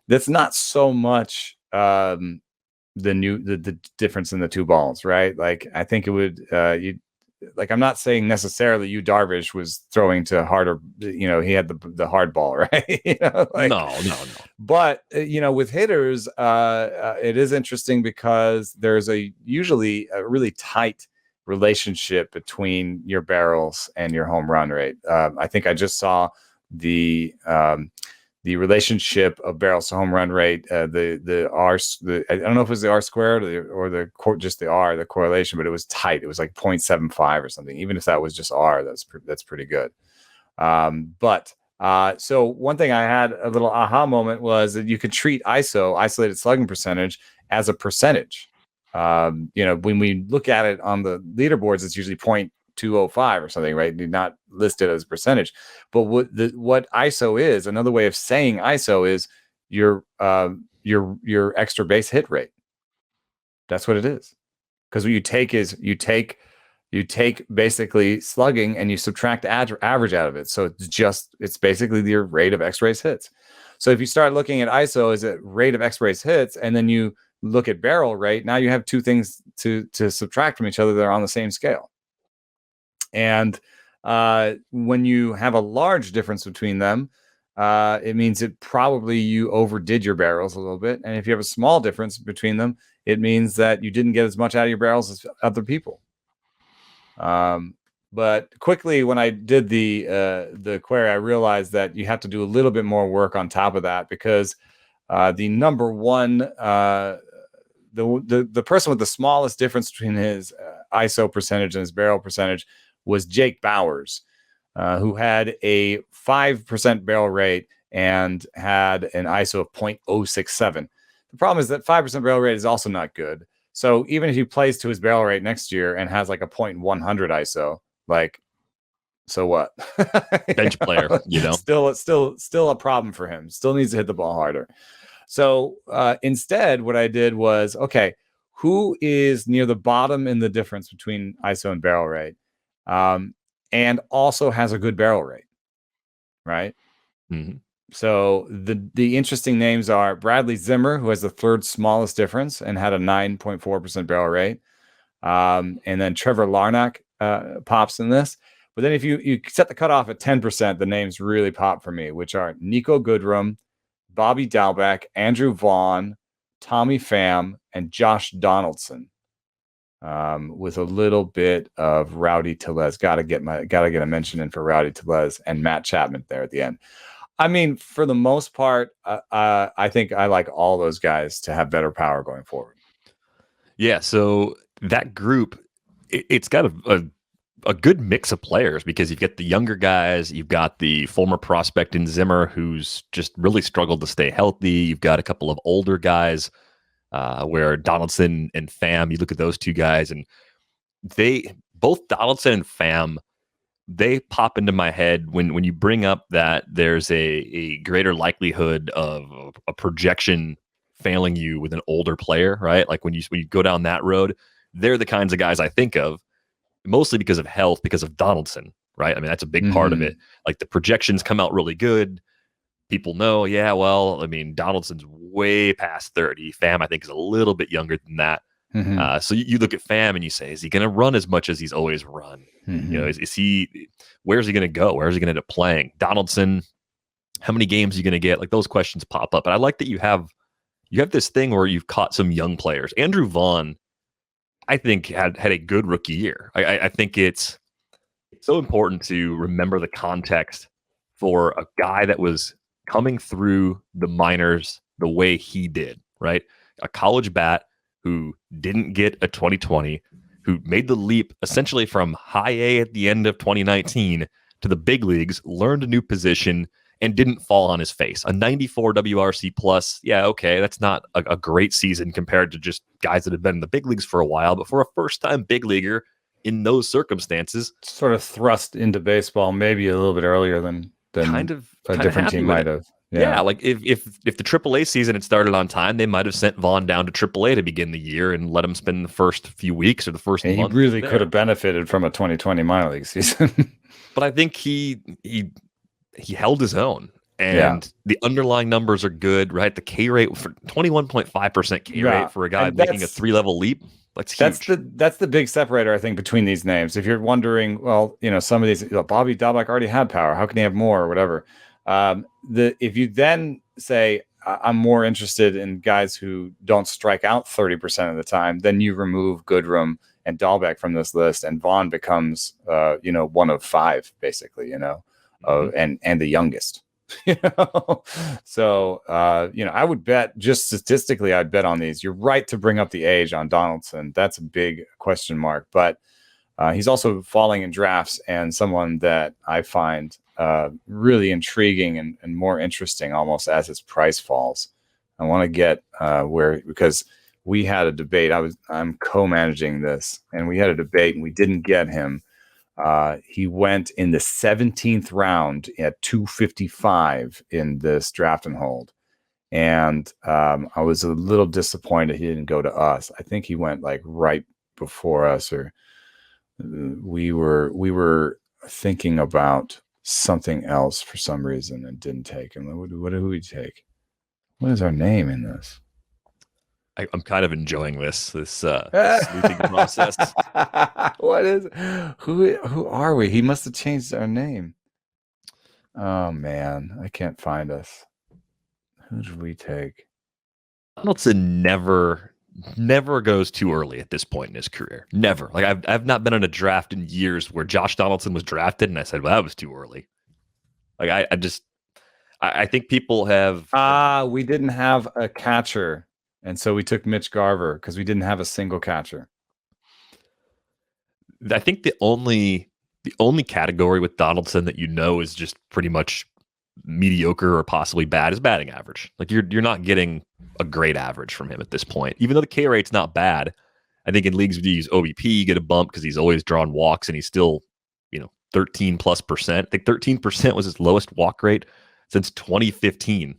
That's not so much the difference in the two balls, right? Like, I think it would I'm not saying necessarily Darvish was throwing to harder, he had the hard ball, right? No. But with hitters, it is interesting because there's usually a really tight relationship between your barrels and your home run rate. I think I just saw the relationship of barrels to home run rate, I don't know if it was the R squared or just the R, the correlation, but it was tight. It was like 0.75 or something. Even if that was just R, that's pretty good. So one thing I had a little aha moment was that you could treat ISO, isolated slugging percentage, as a percentage. When we look at it on the leaderboards, it's usually 0.205 or something, right? Not listed as a percentage. But what ISO is, another way of saying ISO is your extra base hit rate. That's what it is. Because what you take basically slugging and you subtract average out of it. So it's basically your rate of extra base hits. So if you start looking at ISO as a rate of extra base hits, and then you look at barrel rate, now you have two things to subtract from each other that are on the same scale. And when you have a large difference between them, it means that probably you overdid your barrels a little bit. And if you have a small difference between them, it means that you didn't get as much out of your barrels as other people. But quickly, when I did the query, I realized that you have to do a little bit more work on top of that, because the number one, the person with the smallest difference between his ISO percentage and his barrel percentage was Jake Bauers. who had a 5% barrel rate and had an ISO of 0.067. The problem is that 5% barrel rate is also not good. So even if he plays to his barrel rate next year and has like a 0.100 ISO, like, so what? Bench player, Still a problem for him. Still needs to hit the ball harder. So instead, what I did was, okay, who is near the bottom in the difference between ISO and barrel rate, and also has a good barrel rate, right? Mm-hmm. So the interesting names are Bradley Zimmer, who has the third smallest difference and had a 9.4% barrel rate, and then Trevor Larnach pops in this. But then if you set the cutoff at 10%, the names really pop for me, which are Nico Goodrum, Bobby Dalbec, Andrew Vaughn, Tommy Pham, and Josh Donaldson, with a little bit of Rowdy Tellez. Gotta get a mention in for Rowdy Tellez and Matt Chapman there at the end. I mean, for the most part, I think I like all those guys to have better power going forward. Yeah, so that group, it's got a good mix of players because you've got the younger guys, you've got the former prospect in Zimmer who's just really struggled to stay healthy. You've got a couple of older guys where Donaldson and Pham, you look at those two guys, and both Donaldson and Pham, they pop into my head when you bring up that there's a greater likelihood of a projection failing you with an older player, right? Like when you go down that road, they're the kinds of guys I think of, mostly because of health, because of Donaldson, right? I mean, that's a big part of it. Like the projections come out really good. People know, yeah, well, I mean, Donaldson's way past 30. Pham, I think, is a little bit younger than that. So you look at Pham and you say, is he going to run as much as he's always run? Is he, where's he going to go? Where's he going to end up playing? Donaldson, how many games are you going to get? Like those questions pop up. But I like that you have this thing where you've caught some young players. Andrew Vaughn, I think, had a good rookie year. I think it's so important to remember the context for a guy that was coming through the minors the way he did, right? A college bat who didn't get a 2020, who made the leap essentially from high A at the end of 2019 to the big leagues, learned a new position, and didn't fall on his face. A 94 WRC plus, yeah, okay, that's not a great season compared to just guys that have been in the big leagues for a while, but for a first-time big leaguer in those circumstances, sort of thrust into baseball maybe a little bit earlier than kind of a different team might have. Yeah, like if the AAA season had started on time, they might have sent Vaughn down to AAA to begin the year and let him spend the first few weeks or the first month. He really could have benefited from a 2020 minor league season. But I think he held his own, and the underlying numbers are good, right? The K rate for 21.5% K rate for a guy making a 3-level leap. That's huge. That's the big separator, I think, between these names. If you're wondering, well, some of these, Bobby Dalbec already had power. How can he have more or whatever? If you then say, I'm more interested in guys who don't strike out 30% of the time, then you remove Goodrum and Dalbec from this list, and Vaughn becomes, one of 5, basically, and the youngest. So I would bet, just statistically, I'd bet on these. You're right to bring up the age on Donaldson. That's a big question mark, but he's also falling in drafts, and someone that I find really intriguing and more interesting almost as his price falls. I want to get because we had a debate. I'm co-managing this, and we had a debate, and we didn't get him. He went in the 17th round at 255 in this draft and hold. And I was a little disappointed he didn't go to us. I think he went like right before us, or we were thinking about something else for some reason and didn't take him. What did we take? What is our name in this? I'm kind of enjoying this sleuthing process. What is? Who are we? He must have changed our name. Oh man, I can't find us. Who did we take? Donaldson never goes too early at this point in his career. Never. Like I've not been in a draft in years where Josh Donaldson was drafted, and I said, well, that was too early. Like I think people have. We didn't have a catcher. And so we took Mitch Garver because we didn't have a single catcher. I think the only the only category with Donaldson that is just pretty much mediocre or possibly bad is batting average. Like you're not getting a great average from him at this point. Even though the K rate's not bad, I think in leagues where you use OBP, you get a bump because he's always drawn walks and he's still, 13+%. I think 13% was his lowest walk rate since 2015.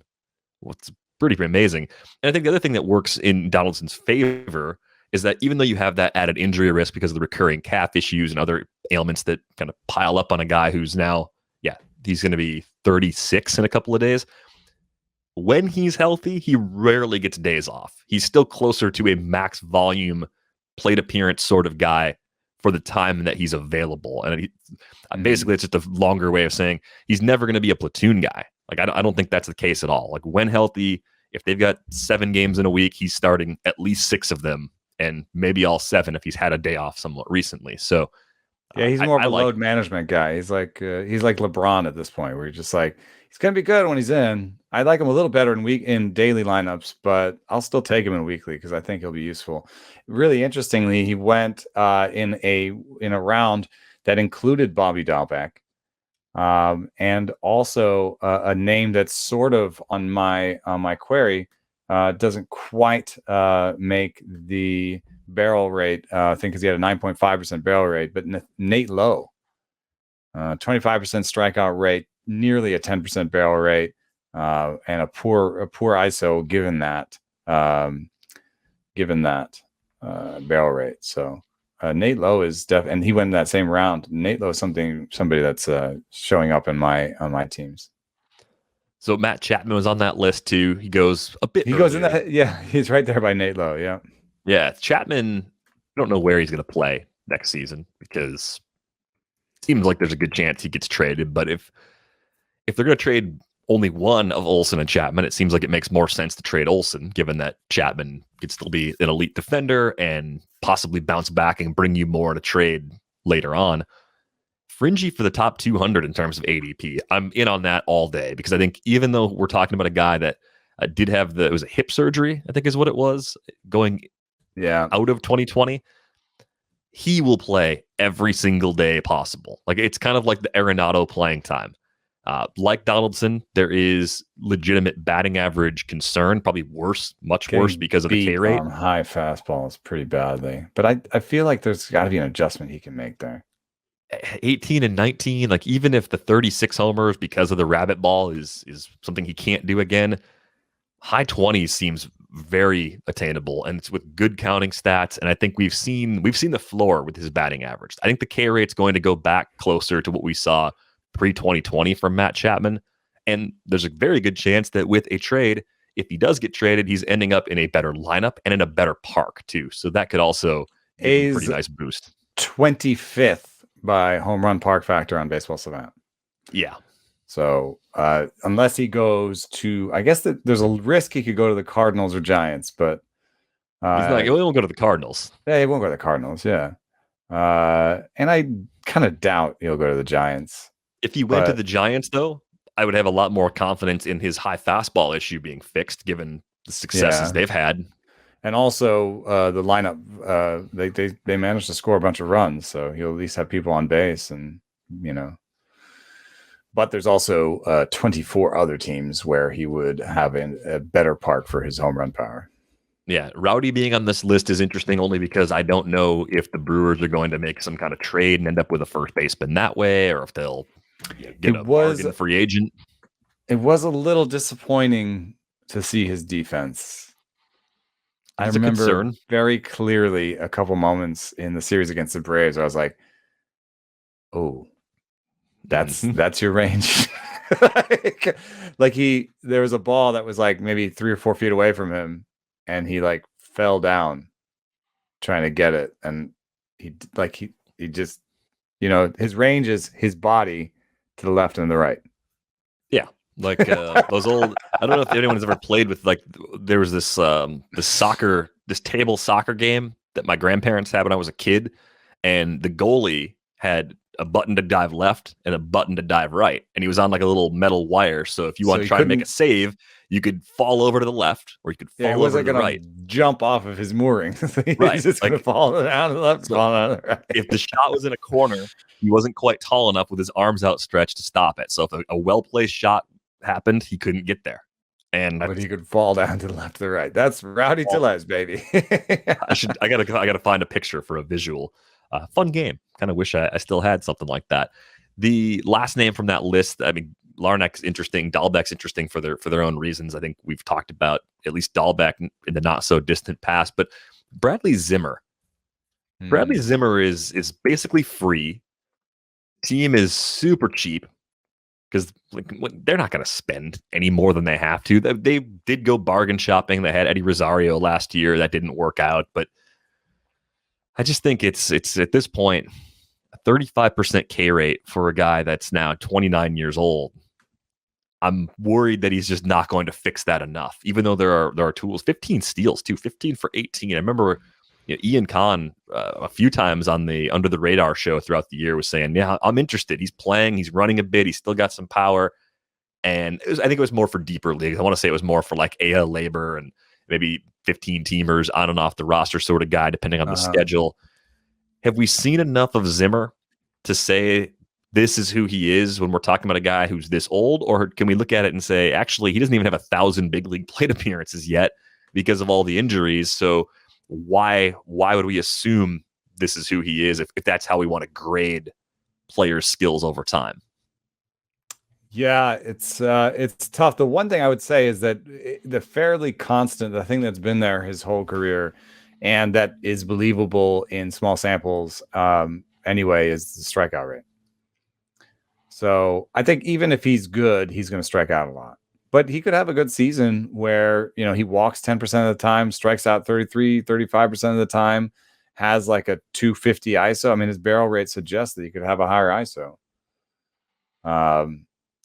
Well, it's pretty amazing. And I think the other thing that works in Donaldson's favor is that even though you have that added injury risk because of the recurring calf issues and other ailments that kind of pile up on a guy who's now, he's going to be 36 in a couple of days. When he's healthy, he rarely gets days off. He's still closer to a max volume plate appearance sort of guy for the time that he's available. And basically, it's just a longer way of saying he's never going to be a platoon guy. Like, I don't think that's the case at all. Like, when healthy, if they've got 7 games in a week, he's starting at least 6 of them, and maybe all 7 if he's had a day off somewhat recently. So, yeah, he's more of a load management guy. He's like LeBron at this point, where you're just like, he's gonna be good when he's in. I like him a little better in daily lineups, but I'll still take him in weekly because I think he'll be useful. Really interestingly, he went in a round that included Bobby Dahlbeck, and also a name that's sort of on my query, doesn't quite make the barrel rate thing because he had a 9.5% barrel rate, but Nate Lowe, 25% strikeout rate, nearly a 10% barrel rate, and a poor ISO given that barrel rate. So Nate Lowe is and he went in that same round. Nate Lowe is somebody that's showing up in my teams. So Matt Chapman was on that list too. He goes a bit. He goes in that. Yeah, he's right there by Nate Lowe. Yeah. Yeah, Chapman, I don't know where he's going to play next season because it seems like there's a good chance he gets traded. But if they're going to trade only one of Olsen and Chapman, it seems like it makes more sense to trade Olsen, given that Chapman could still be an elite defender and possibly bounce back and bring you more in a trade later on. Fringy for the top 200 in terms of ADP. I'm in on that all day because I think even though we're talking about a guy that did have it was a hip surgery, I think is what it was, going out of 2020, he will play every single day possible. Like, it's kind of like the Arenado playing time. Like Donaldson, there is legitimate batting average concern, probably much worse because of the K rate. High fastballs pretty badly, but I feel like there's got to be an adjustment he can make there. 18 and 19, like even if the 36 homers because of the rabbit ball is something he can't do again, high 20s seems very attainable, and it's with good counting stats. And I think we've seen the floor with his batting average. I think the K rate's going to go back closer to what we saw pre-2020 from Matt Chapman, and there's a very good chance that with a trade, if he does get traded, he's ending up in a better lineup and in a better park too. So that could also be a pretty nice boost. 25th by home run park factor on Baseball Savant. Yeah. So unless he goes to, I guess that there's a risk he could go to the Cardinals or Giants, but he won't go to the Cardinals. Yeah, he won't go to the Cardinals. Yeah. And I kind of doubt he'll go to the Giants. If he went to the Giants, though, I would have a lot more confidence in his high fastball issue being fixed, given the successes they've had. And also the lineup, they managed to score a bunch of runs, so he'll at least have people on base, and But there's also 24 other teams where he would have a better park for his home run power. Yeah, Rowdy being on this list is interesting only because I don't know if the Brewers are going to make some kind of trade and end up with a first baseman that way, or if they'll get a bargain free agent. It was a little disappointing to see his defense. I remember very clearly a couple moments in the series against the Braves where I was like, oh, that's your range. There was a ball that was like maybe 3 or 4 feet away from him, and he like fell down trying to get it. And he just, his range is his body to the left and the right. Yeah. Like those old, I don't know if anyone's ever played with, like, there was this table soccer game that my grandparents had when I was a kid, and the goalie had a button to dive left and a button to dive right, and he was on like a little metal wire. So if you want to try to make a save, you could fall over to the left, or you could fall over to the right. Jump off of his mooring. Right, he's just gonna fall down to the left, fall down to the right. If the shot was in a corner, he wasn't quite tall enough with his arms outstretched to stop it. So if a well-placed shot happened, he couldn't get there. And But he could fall down to the left or right. That's Rowdy Tellez, baby. I gotta find a picture for a visual. Fun game. Kind of wish I still had something like that. The last name from that list, I mean, Larnach's interesting, Dahlbeck's interesting for their own reasons. I think we've talked about at least Dahlbeck in the not so distant past, but Bradley Zimmer. Bradley Zimmer is basically free. Team is super cheap because they're not going to spend any more than they have to. They did go bargain shopping. They had Eddie Rosario last year. That didn't work out, but I just think it's at this point a 35% K rate for a guy that's now 29 years old. I'm worried that he's just not going to fix that enough, even though there are tools. 15 steals too, 15 for 18. I remember Ian Kahn a few times on the Under the Radar show throughout the year was saying, "Yeah, I'm interested. He's playing. He's running a bit. He's still got some power." And I think it was more for deeper leagues. I want to say it was more for like AL labor and maybe 15 teamers on and off the roster sort of guy, depending on the schedule. Have we seen enough of Zimmer to say this is who he is when we're talking about a guy who's this old? Or can we look at it and say, actually, he doesn't even have 1,000 big league plate appearances yet because of all the injuries? So why would we assume this is who he is if that's how we want to grade players' skills over time? Yeah, it's tough. The one thing I would say is that the fairly constant, the thing that's been there his whole career, and that is believable in small samples anyway, is the strikeout rate. So I think even if he's good, he's going to strike out a lot. But he could have a good season where, he walks 10% of the time, strikes out 33, 35% of the time, has like a 250 ISO. I mean, his barrel rate suggests that he could have a higher ISO.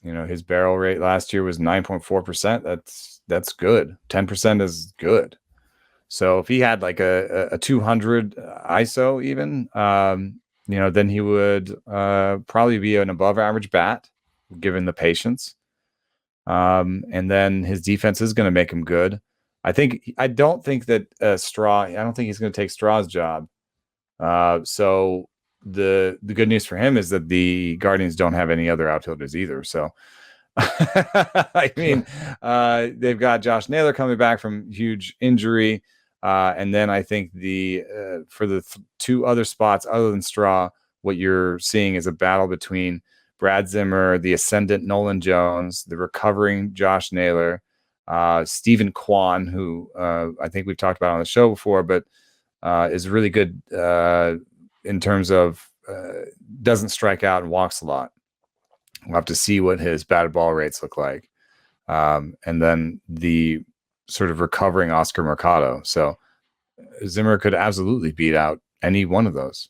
His barrel rate last year was 9.4%. That's good. 10% is good. So if he had like a 200 ISO even, then he would probably be an above average bat given the patience. And then his defense is going to make him good. I don't think that I don't think he's going to take Straw's job. So the good news for him is that the Guardians don't have any other outfielders either. So, I mean, they've got Josh Naylor coming back from huge injury. And then I think for the two other spots other than Straw, what you're seeing is a battle between Brad Zimmer, the ascendant Nolan Jones, the recovering Josh Naylor, Stephen Kwan, who I think we've talked about on the show before, but is really good in terms of doesn't strike out and walks a lot. We'll have to see what his batted ball rates look like. And then the sort of recovering Oscar Mercado. So Zimmer could absolutely beat out any one of those.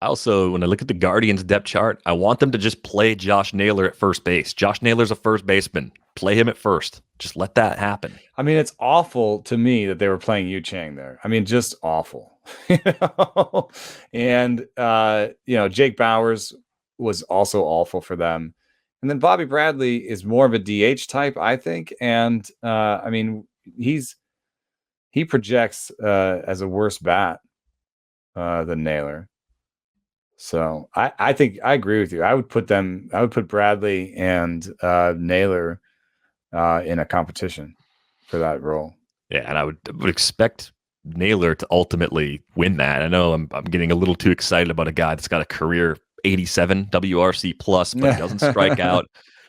Also, when I look at the Guardians depth chart, I want them to just play Josh Naylor at first base. Josh Naylor's a first baseman. Play him at first. Just let that happen. I mean, it's awful to me that they were playing Yu Chang there. I mean, just awful. And, Jake Bowers was also awful for them. And then Bobby Bradley is more of a DH type, I think. And, he projects as a worse bat than Naylor. So I think I agree with you. I would put Bradley and Naylor in a competition for that role. Yeah, and I would expect Naylor to ultimately win that. I know I'm getting a little too excited about a guy that's got a career 87 WRC plus, but doesn't strike out,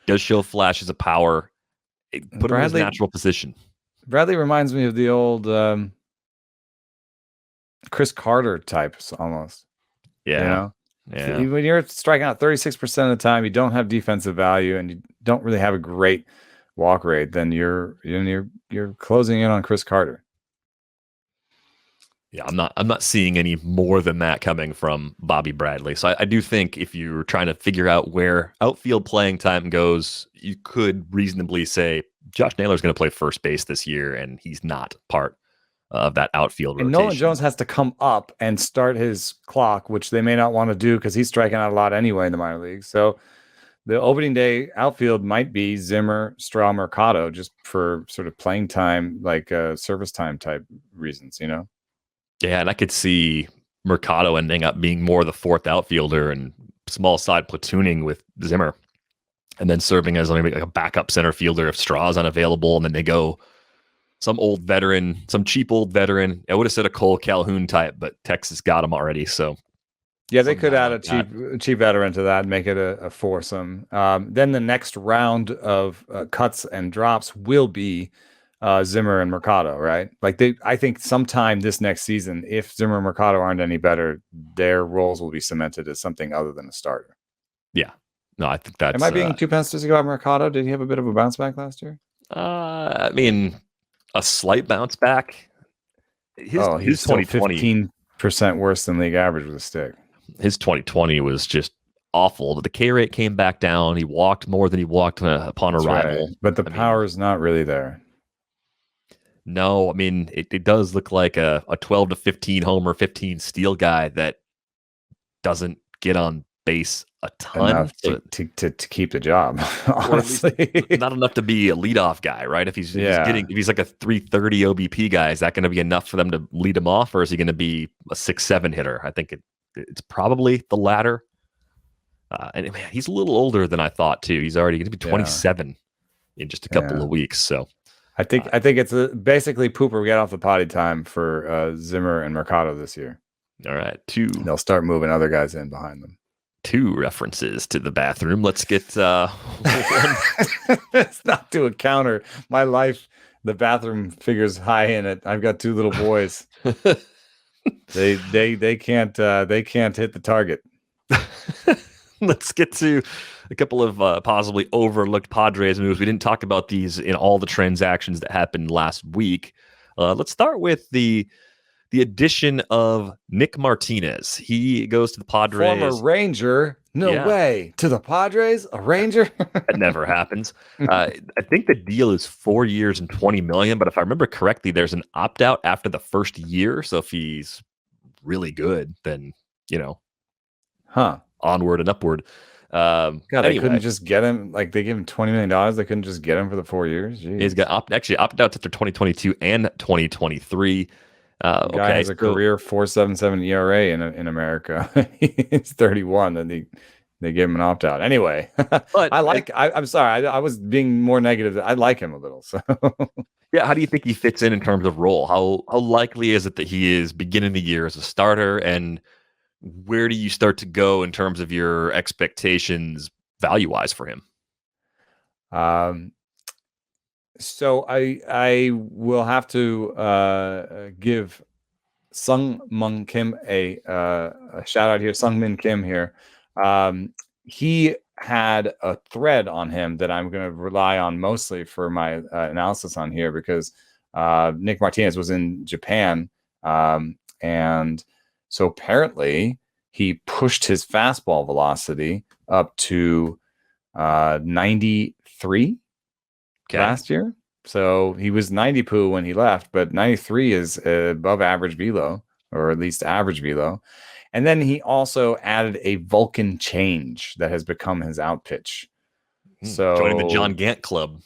does show flashes of power. Put him in his natural position. Bradley reminds me of the old Chris Carter types almost. Yeah. Yeah. When you're striking out 36% of the time, you don't have defensive value, and you don't really have a great walk rate, then you're closing in on Chris Carter. Yeah, I'm not seeing any more than that coming from Bobby Bradley. So I do think if you're trying to figure out where outfield playing time goes, you could reasonably say Josh Naylor's going to play first base this year, and he's not part of that outfield rotation. And Nolan Jones has to come up and start his clock, which they may not want to do because he's striking out a lot anyway in the minor leagues. So the opening day outfield might be Zimmer, Straw, Mercado, just for sort of playing time, like service time type reasons, Yeah, and I could see Mercado ending up being more the fourth outfielder and small side platooning with Zimmer, and then serving as like a backup center fielder if Straw's unavailable, and then they go some old veteran, some cheap old veteran. I would have said a Cole Calhoun type, but Texas got him already. So yeah, they could add a cheap veteran to that and make it a foursome. Then the next round of cuts and drops will be Zimmer and Mercado, right? Like I think sometime this next season, if Zimmer and Mercado aren't any better, their roles will be cemented as something other than a starter. Yeah. No, I think that's... Am I being too pessimistic about Mercado? Did he have a bit of a bounce back last year? I mean, a slight bounce back. He's 2020 15% worse than league average with a stick. His 2020 was just awful. The K rate came back down. He walked more than he walked upon arrival. Right. But the power is not really there. No, I mean, it does look like a 12 to 15 homer, 15 steal guy that doesn't get on base a ton enough to keep the job. Honestly, not enough to be a leadoff guy, right? If he's like a 330 OBP guy, is that going to be enough for them to lead him off, or is he going to be a 6-7 hitter? I think it's probably the latter. And man, he's a little older than I thought too. He's already going to be 27 in just a couple of weeks. So I think it's basically pooper get off the potty time for Zimmer and Mercado this year. All right, they'll start moving other guys in behind them. 2 references to the bathroom. Let's get it's not to a counter. My life, the bathroom figures high in it. I've got 2 little boys. they can't hit the target. Let's get to a couple of possibly overlooked Padres moves. We didn't talk about these in all the transactions that happened last week. Let's start with the addition of Nick Martinez. He goes to the Padres. Former Ranger. No way. To the Padres? A Ranger? That never happens. I think the deal is 4 years and $20 million, but if I remember correctly, there's an opt-out after the first year. So if he's really good, then, onward and upward. God, they couldn't just get him. Like, they give him $20 million. They couldn't just get him for the 4 years. Jeez. He's got opted out after 2022 and 2023. Guy has a career 4.77 ERA in America. He's 31, and they gave him an opt out. Anyway, but I'm sorry, I was being more negative. I like him a little. So yeah, how do you think he fits in terms of role? How likely is it that he is beginning the year as a starter, and where do you start to go in terms of your expectations value wise for him? So I will have to give Sung-Min Kim a shout out here. Sung-Min Kim here. He had a thread on him that I'm going to rely on mostly for my analysis on here, because Nick Martinez was in Japan, and so apparently he pushed his fastball velocity up to 93. Last year. So he was 90 poo when he left, but 93 is above average velo, or at least average velo. And then he also added a Vulcan change that has become his out pitch. So joining the John Gant club.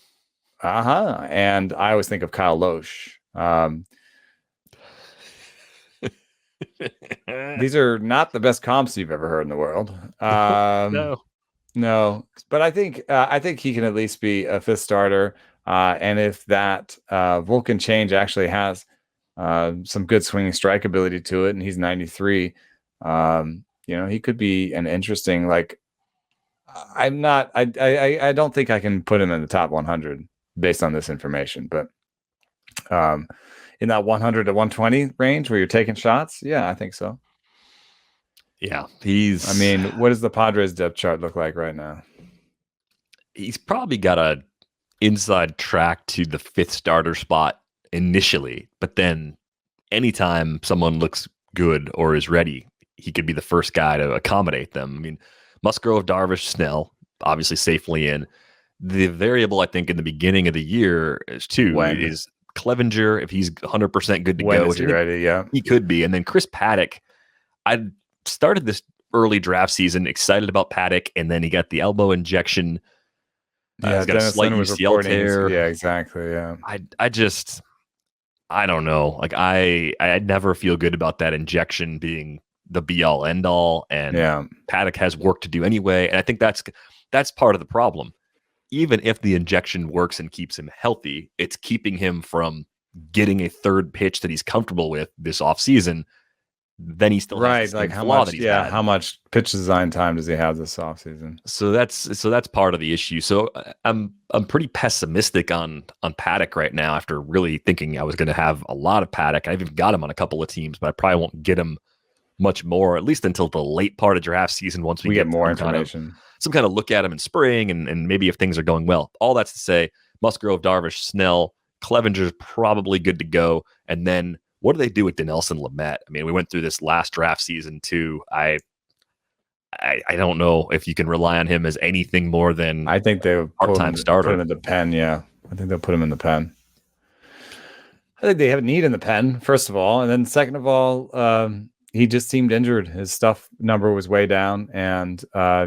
And I always think of Kyle Loesch. These are not the best comps you've ever heard in the world. No, but I think he can at least be a 5th starter. And if that Vulcan change actually has some good swinging strike ability to it, and he's 93, he could be an interesting, like, I don't think I can put him in the top 100 based on this information, but in that 100 to 120 range where you're taking shots, yeah, I think so. Yeah, what does the Padres depth chart look like right now? He's probably got a inside track to the 5th starter spot initially, but then anytime someone looks good or is ready, he could be the first guy to accommodate them. I mean, Musgrove, Darvish, Snell, obviously safely in. The variable, I think, in the beginning of the year is Clevenger, if he's 100% good to go. Is he ready? Yeah, he could be. And then Chris Paddock, I started this early draft season excited about Paddock, and then he got the elbow injection. Yeah, he's got a slight UCL tear. Yeah, exactly. Yeah, I don't know. Like I never feel good about that injection being the be all end all, and Yeah. Paddock has work to do anyway. And I think that's part of the problem. Even if the injection works and keeps him healthy, it's keeping him from getting a third pitch that he's comfortable with this offseason. Then he still has the Right. Like same how flaw that much, he's had. how much pitch design time does he have this offseason? So that's part of the issue. So I'm pretty pessimistic on Paddock right now after really thinking I was going to have a lot of Paddock. I've even got him on a couple of teams, but I probably won't get him much more, at least until the late part of draft season once we get more some information. Some kind of look at him in spring and maybe if things are going well. All that's to say, Musgrove, Darvish, Snell, Clevenger's probably good to go. And then what do they do with Dinelson Lamet? I mean, we went through this last draft season too. I don't know if you can rely on him as anything more than I think they would part-time starter. Put him in the pen. Yeah, I think they'll put him in the pen. I think they have a need in the pen, first of all, and then second of all, he just seemed injured. His stuff number was way down, and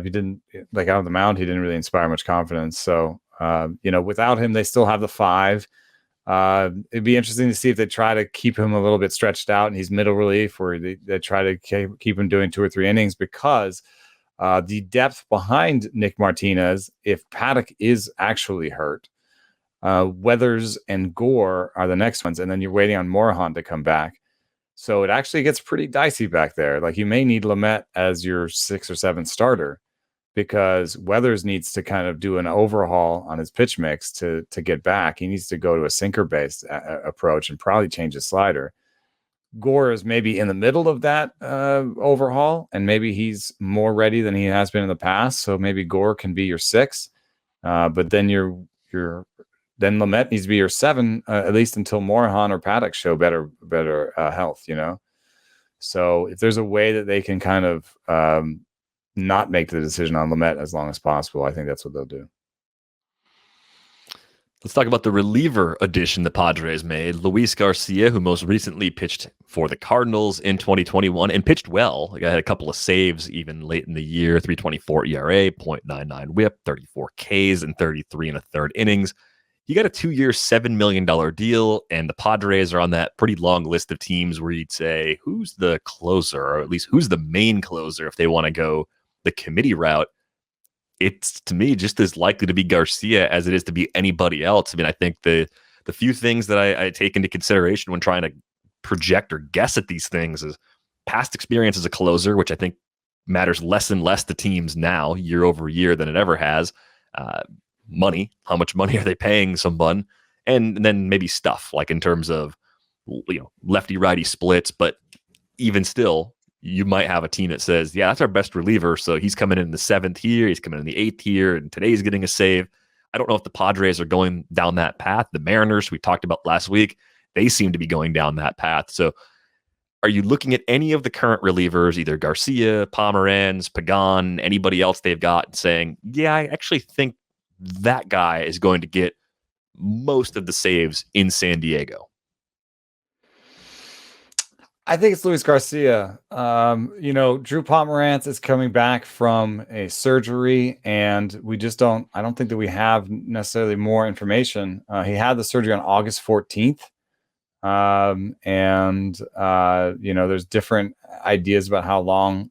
he didn't out of the mound. He didn't really inspire much confidence. So without him, they still have the 5. It'd be interesting to see if they try to keep him a little bit stretched out and he's middle relief, or they try to keep him doing 2 or 3 innings, because the depth behind Nick Martinez, if Paddock is actually hurt, Weathers and Gore are the next ones, and then you're waiting on Morejon to come back. So it actually gets pretty dicey back there. Like you may need Lamet as your 6th or 7th starter, because Weathers needs to kind of do an overhaul on his pitch mix to get back. He needs to go to a sinker-based approach and probably change his slider. Gore is maybe in the middle of that overhaul, and maybe he's more ready than he has been in the past. So maybe Gore can be your 6, but then then Lamet needs to be your 7, at least until Morejon or Paddock show better health. So if there's a way that they can kind of not make the decision on Lamet as long as possible, I think that's what they'll do. Let's talk about the reliever addition the Padres made. Luis Garcia, who most recently pitched for the Cardinals in 2021 and pitched well. Like I had a couple of saves even late in the year, 3.24 ERA, 0.99 whip, 34 Ks and 33 and a third innings. He got a 2-year, $7 million deal, and the Padres are on that pretty long list of teams where you'd say, who's the closer, or at least who's the main closer if they want to go the committee route? It's, to me, just as likely to be Garcia as it is to be anybody else. I mean, I think the few things that I take into consideration when trying to project or guess at these things is past experience as a closer, which I think matters less and less to teams now, year over year, than it ever has. Money, how much money are they paying someone? And then maybe stuff, like in terms of lefty-righty splits. But even still, you might have a team that says, yeah, that's our best reliever, so he's coming in the 7th here, he's coming in the 8th here, and today he's getting a save. I don't know if the Padres are going down that path. The Mariners, we talked about last week, they seem to be going down that path. So are you looking at any of the current relievers, either Garcia, Pomeranz, Pagan, anybody else they've got, and saying, yeah, I actually think that guy is going to get most of the saves in San Diego? I think it's Luis Garcia. Drew Pomeranz is coming back from a surgery, and I don't think that we have necessarily more information. He had the surgery on August 14th. There's different ideas about how long,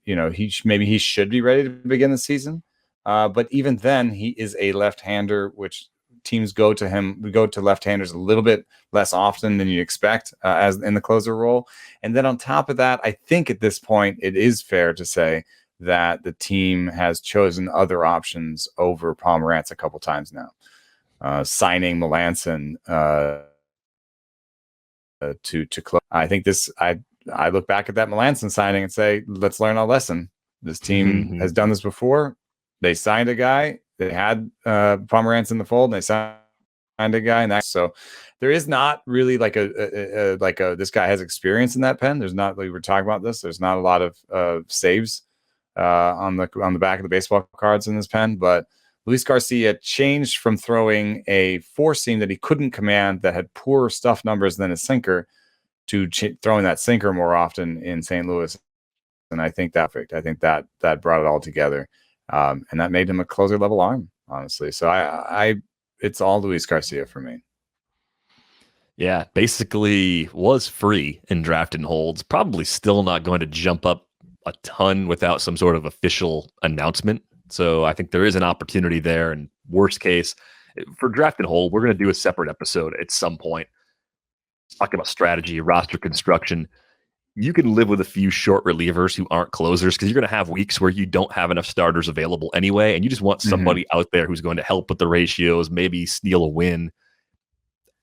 he should be ready to begin the season. But even then, he is a left-hander, which teams go to left-handers a little bit less often than you expect as in the closer role. And then on top of that, I think at this point, it is fair to say that the team has chosen other options over Pomeranz a couple times now. Signing Melanson to close. I think I look back at that Melanson signing and say, let's learn our lesson. This team has done this before. They signed a guy. They had Pomeranz in the fold, and they signed a guy. And so there is not really like a this guy has experience in that pen. There's not, like we were talking about this. There's not a lot of saves on the back of the baseball cards in this pen. But Luis Garcia changed from throwing a 4-seam that he couldn't command, that had poorer stuff numbers than his sinker, to throwing that sinker more often in St. Louis. And I think that brought it all together. And that made him a closer level arm, honestly. So it's all Luis Garcia for me. Yeah, basically was free in draft and holds. Probably still not going to jump up a ton without some sort of official announcement. So I think there is an opportunity there. And worst case, for draft and hold, we're going to do a separate episode at some point talking about strategy, roster construction. You can live with a few short relievers who aren't closers because you're going to have weeks where you don't have enough starters available anyway, and you just want somebody out there who's going to help with the ratios, maybe steal a win.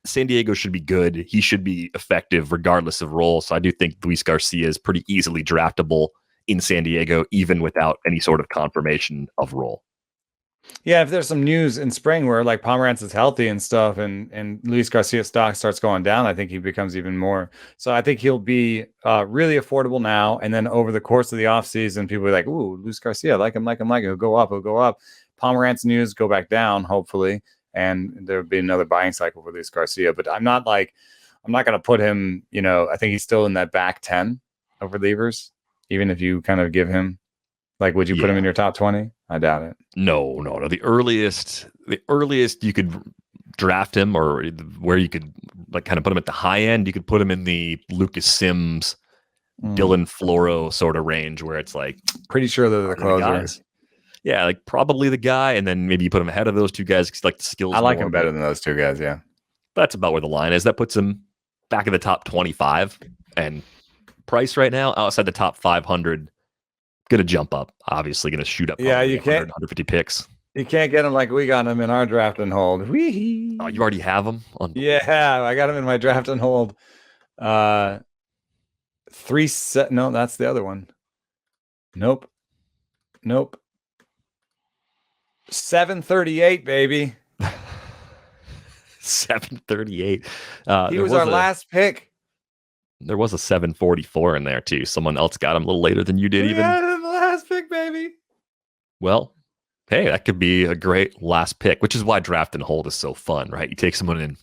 San Diego should be good. He should be effective regardless of role. So I do think Luis Garcia is pretty easily draftable in San Diego, even without any sort of confirmation of role. Yeah, if there's some news in spring where like Pomerantz is healthy and stuff, and Luis Garcia's stock starts going down, I think he becomes even more. So I think he'll be really affordable now, and then over the course of the offseason, people are like, "Ooh, Luis Garcia, I like him. He'll go up, Pomerantz news go back down, hopefully, and there'll be another buying cycle for Luis Garcia. But I'm not going to put him. I think he's still in that back 10 of relievers, even if you kind of give him. Like, would you put him in your top 20? I doubt it. No. The earliest you could draft him, or where you could like kind of put him at the high end, you could put him in the Lucas Sims, Dylan Floro sort of range, where it's like pretty sure they're the closers. Yeah, like probably the guy, and then maybe you put him ahead of those two guys because like the skills. I like him better than those two guys. Yeah, that's about where the line is. That puts him back in the top 25, and price right now outside the top 500. Going to jump up, obviously going to shoot up. Yeah, you can't 150 picks. You can't get them like we got them in our draft and hold. Wee-hee. Oh, you already have them? Yeah, I got them in my draft and hold. No, that's the other one. Nope. 738, baby. 738. He was our last pick. There was a 744 in there too. Someone else got him a little later than you did. Yeah, the last pick, baby. Well, hey, that could be a great last pick, which is why draft and hold is so fun, right? You take someone in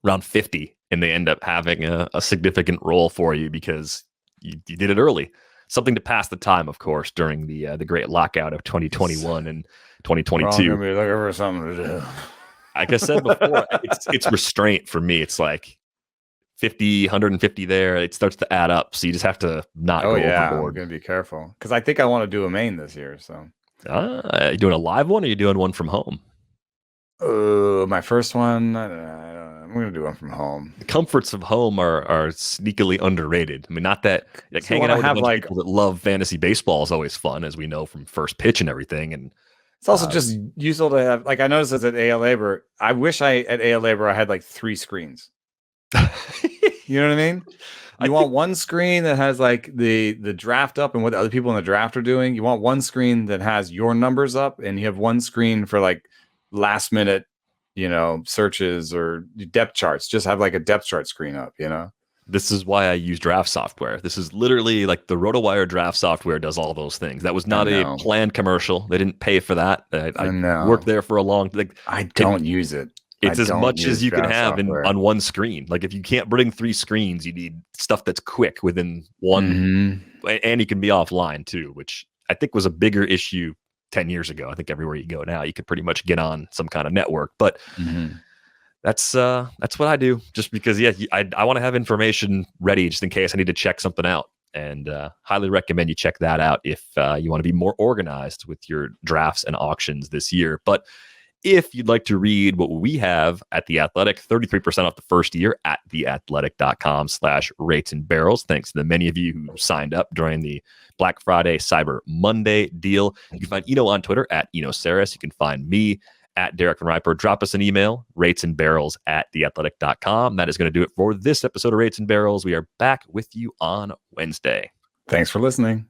round 50 and they end up having a significant role for you because you did it early. Something to pass the time, of course, during the great lockout of 2021 and 2022. We're all gonna be looking for something to do. Like I said before, it's restraint for me. It's like 50, 150 there. It starts to add up. So you just have to not go overboard. I'm going to be careful because I think I want to do a main this year. So, you doing a live one or are you doing one from home? My first one, I don't know. I'm going to do one from home. The comforts of home are sneakily underrated. I mean, not that like hanging out with a bunch of people that love fantasy baseball is always fun, as we know from First Pitch and everything. And it's also just useful to have. Like I noticed this at AL Labor. I wish at AL Labor I had like 3 screens. You know what I mean? You want one screen that has like the draft up and what the other people in the draft are doing. You want one screen that has your numbers up, and you have one screen for like last minute, searches or depth charts. Just have like a depth chart screen up, This is why I use draft software. This is literally like the RotoWire draft software does all those things. That was not a planned commercial. They didn't pay for that. I worked there for a long time. I don't use it. It's as much as you can have on one screen. Like if you can't bring 3 screens, you need stuff that's quick within one, and you can be offline too, which I think was a bigger issue 10 years ago. I think everywhere you go now, you could pretty much get on some kind of network. But that's what I do, just because I want to have information ready just in case I need to check something out. And highly recommend you check that out if you want to be more organized with your drafts and auctions this year. But if you'd like to read what we have at The Athletic, 33% off the first year at theathletic.com/rates and barrels. Thanks to the many of you who signed up during the Black Friday, Cyber Monday deal. You can find Eno on Twitter at Eno Saris. You can find me at Derek Van Riper. Drop us an email, ratesandbarrels@theathletic.com. That is going to do it for this episode of Rates and Barrels. We are back with you on Wednesday. Thanks for listening.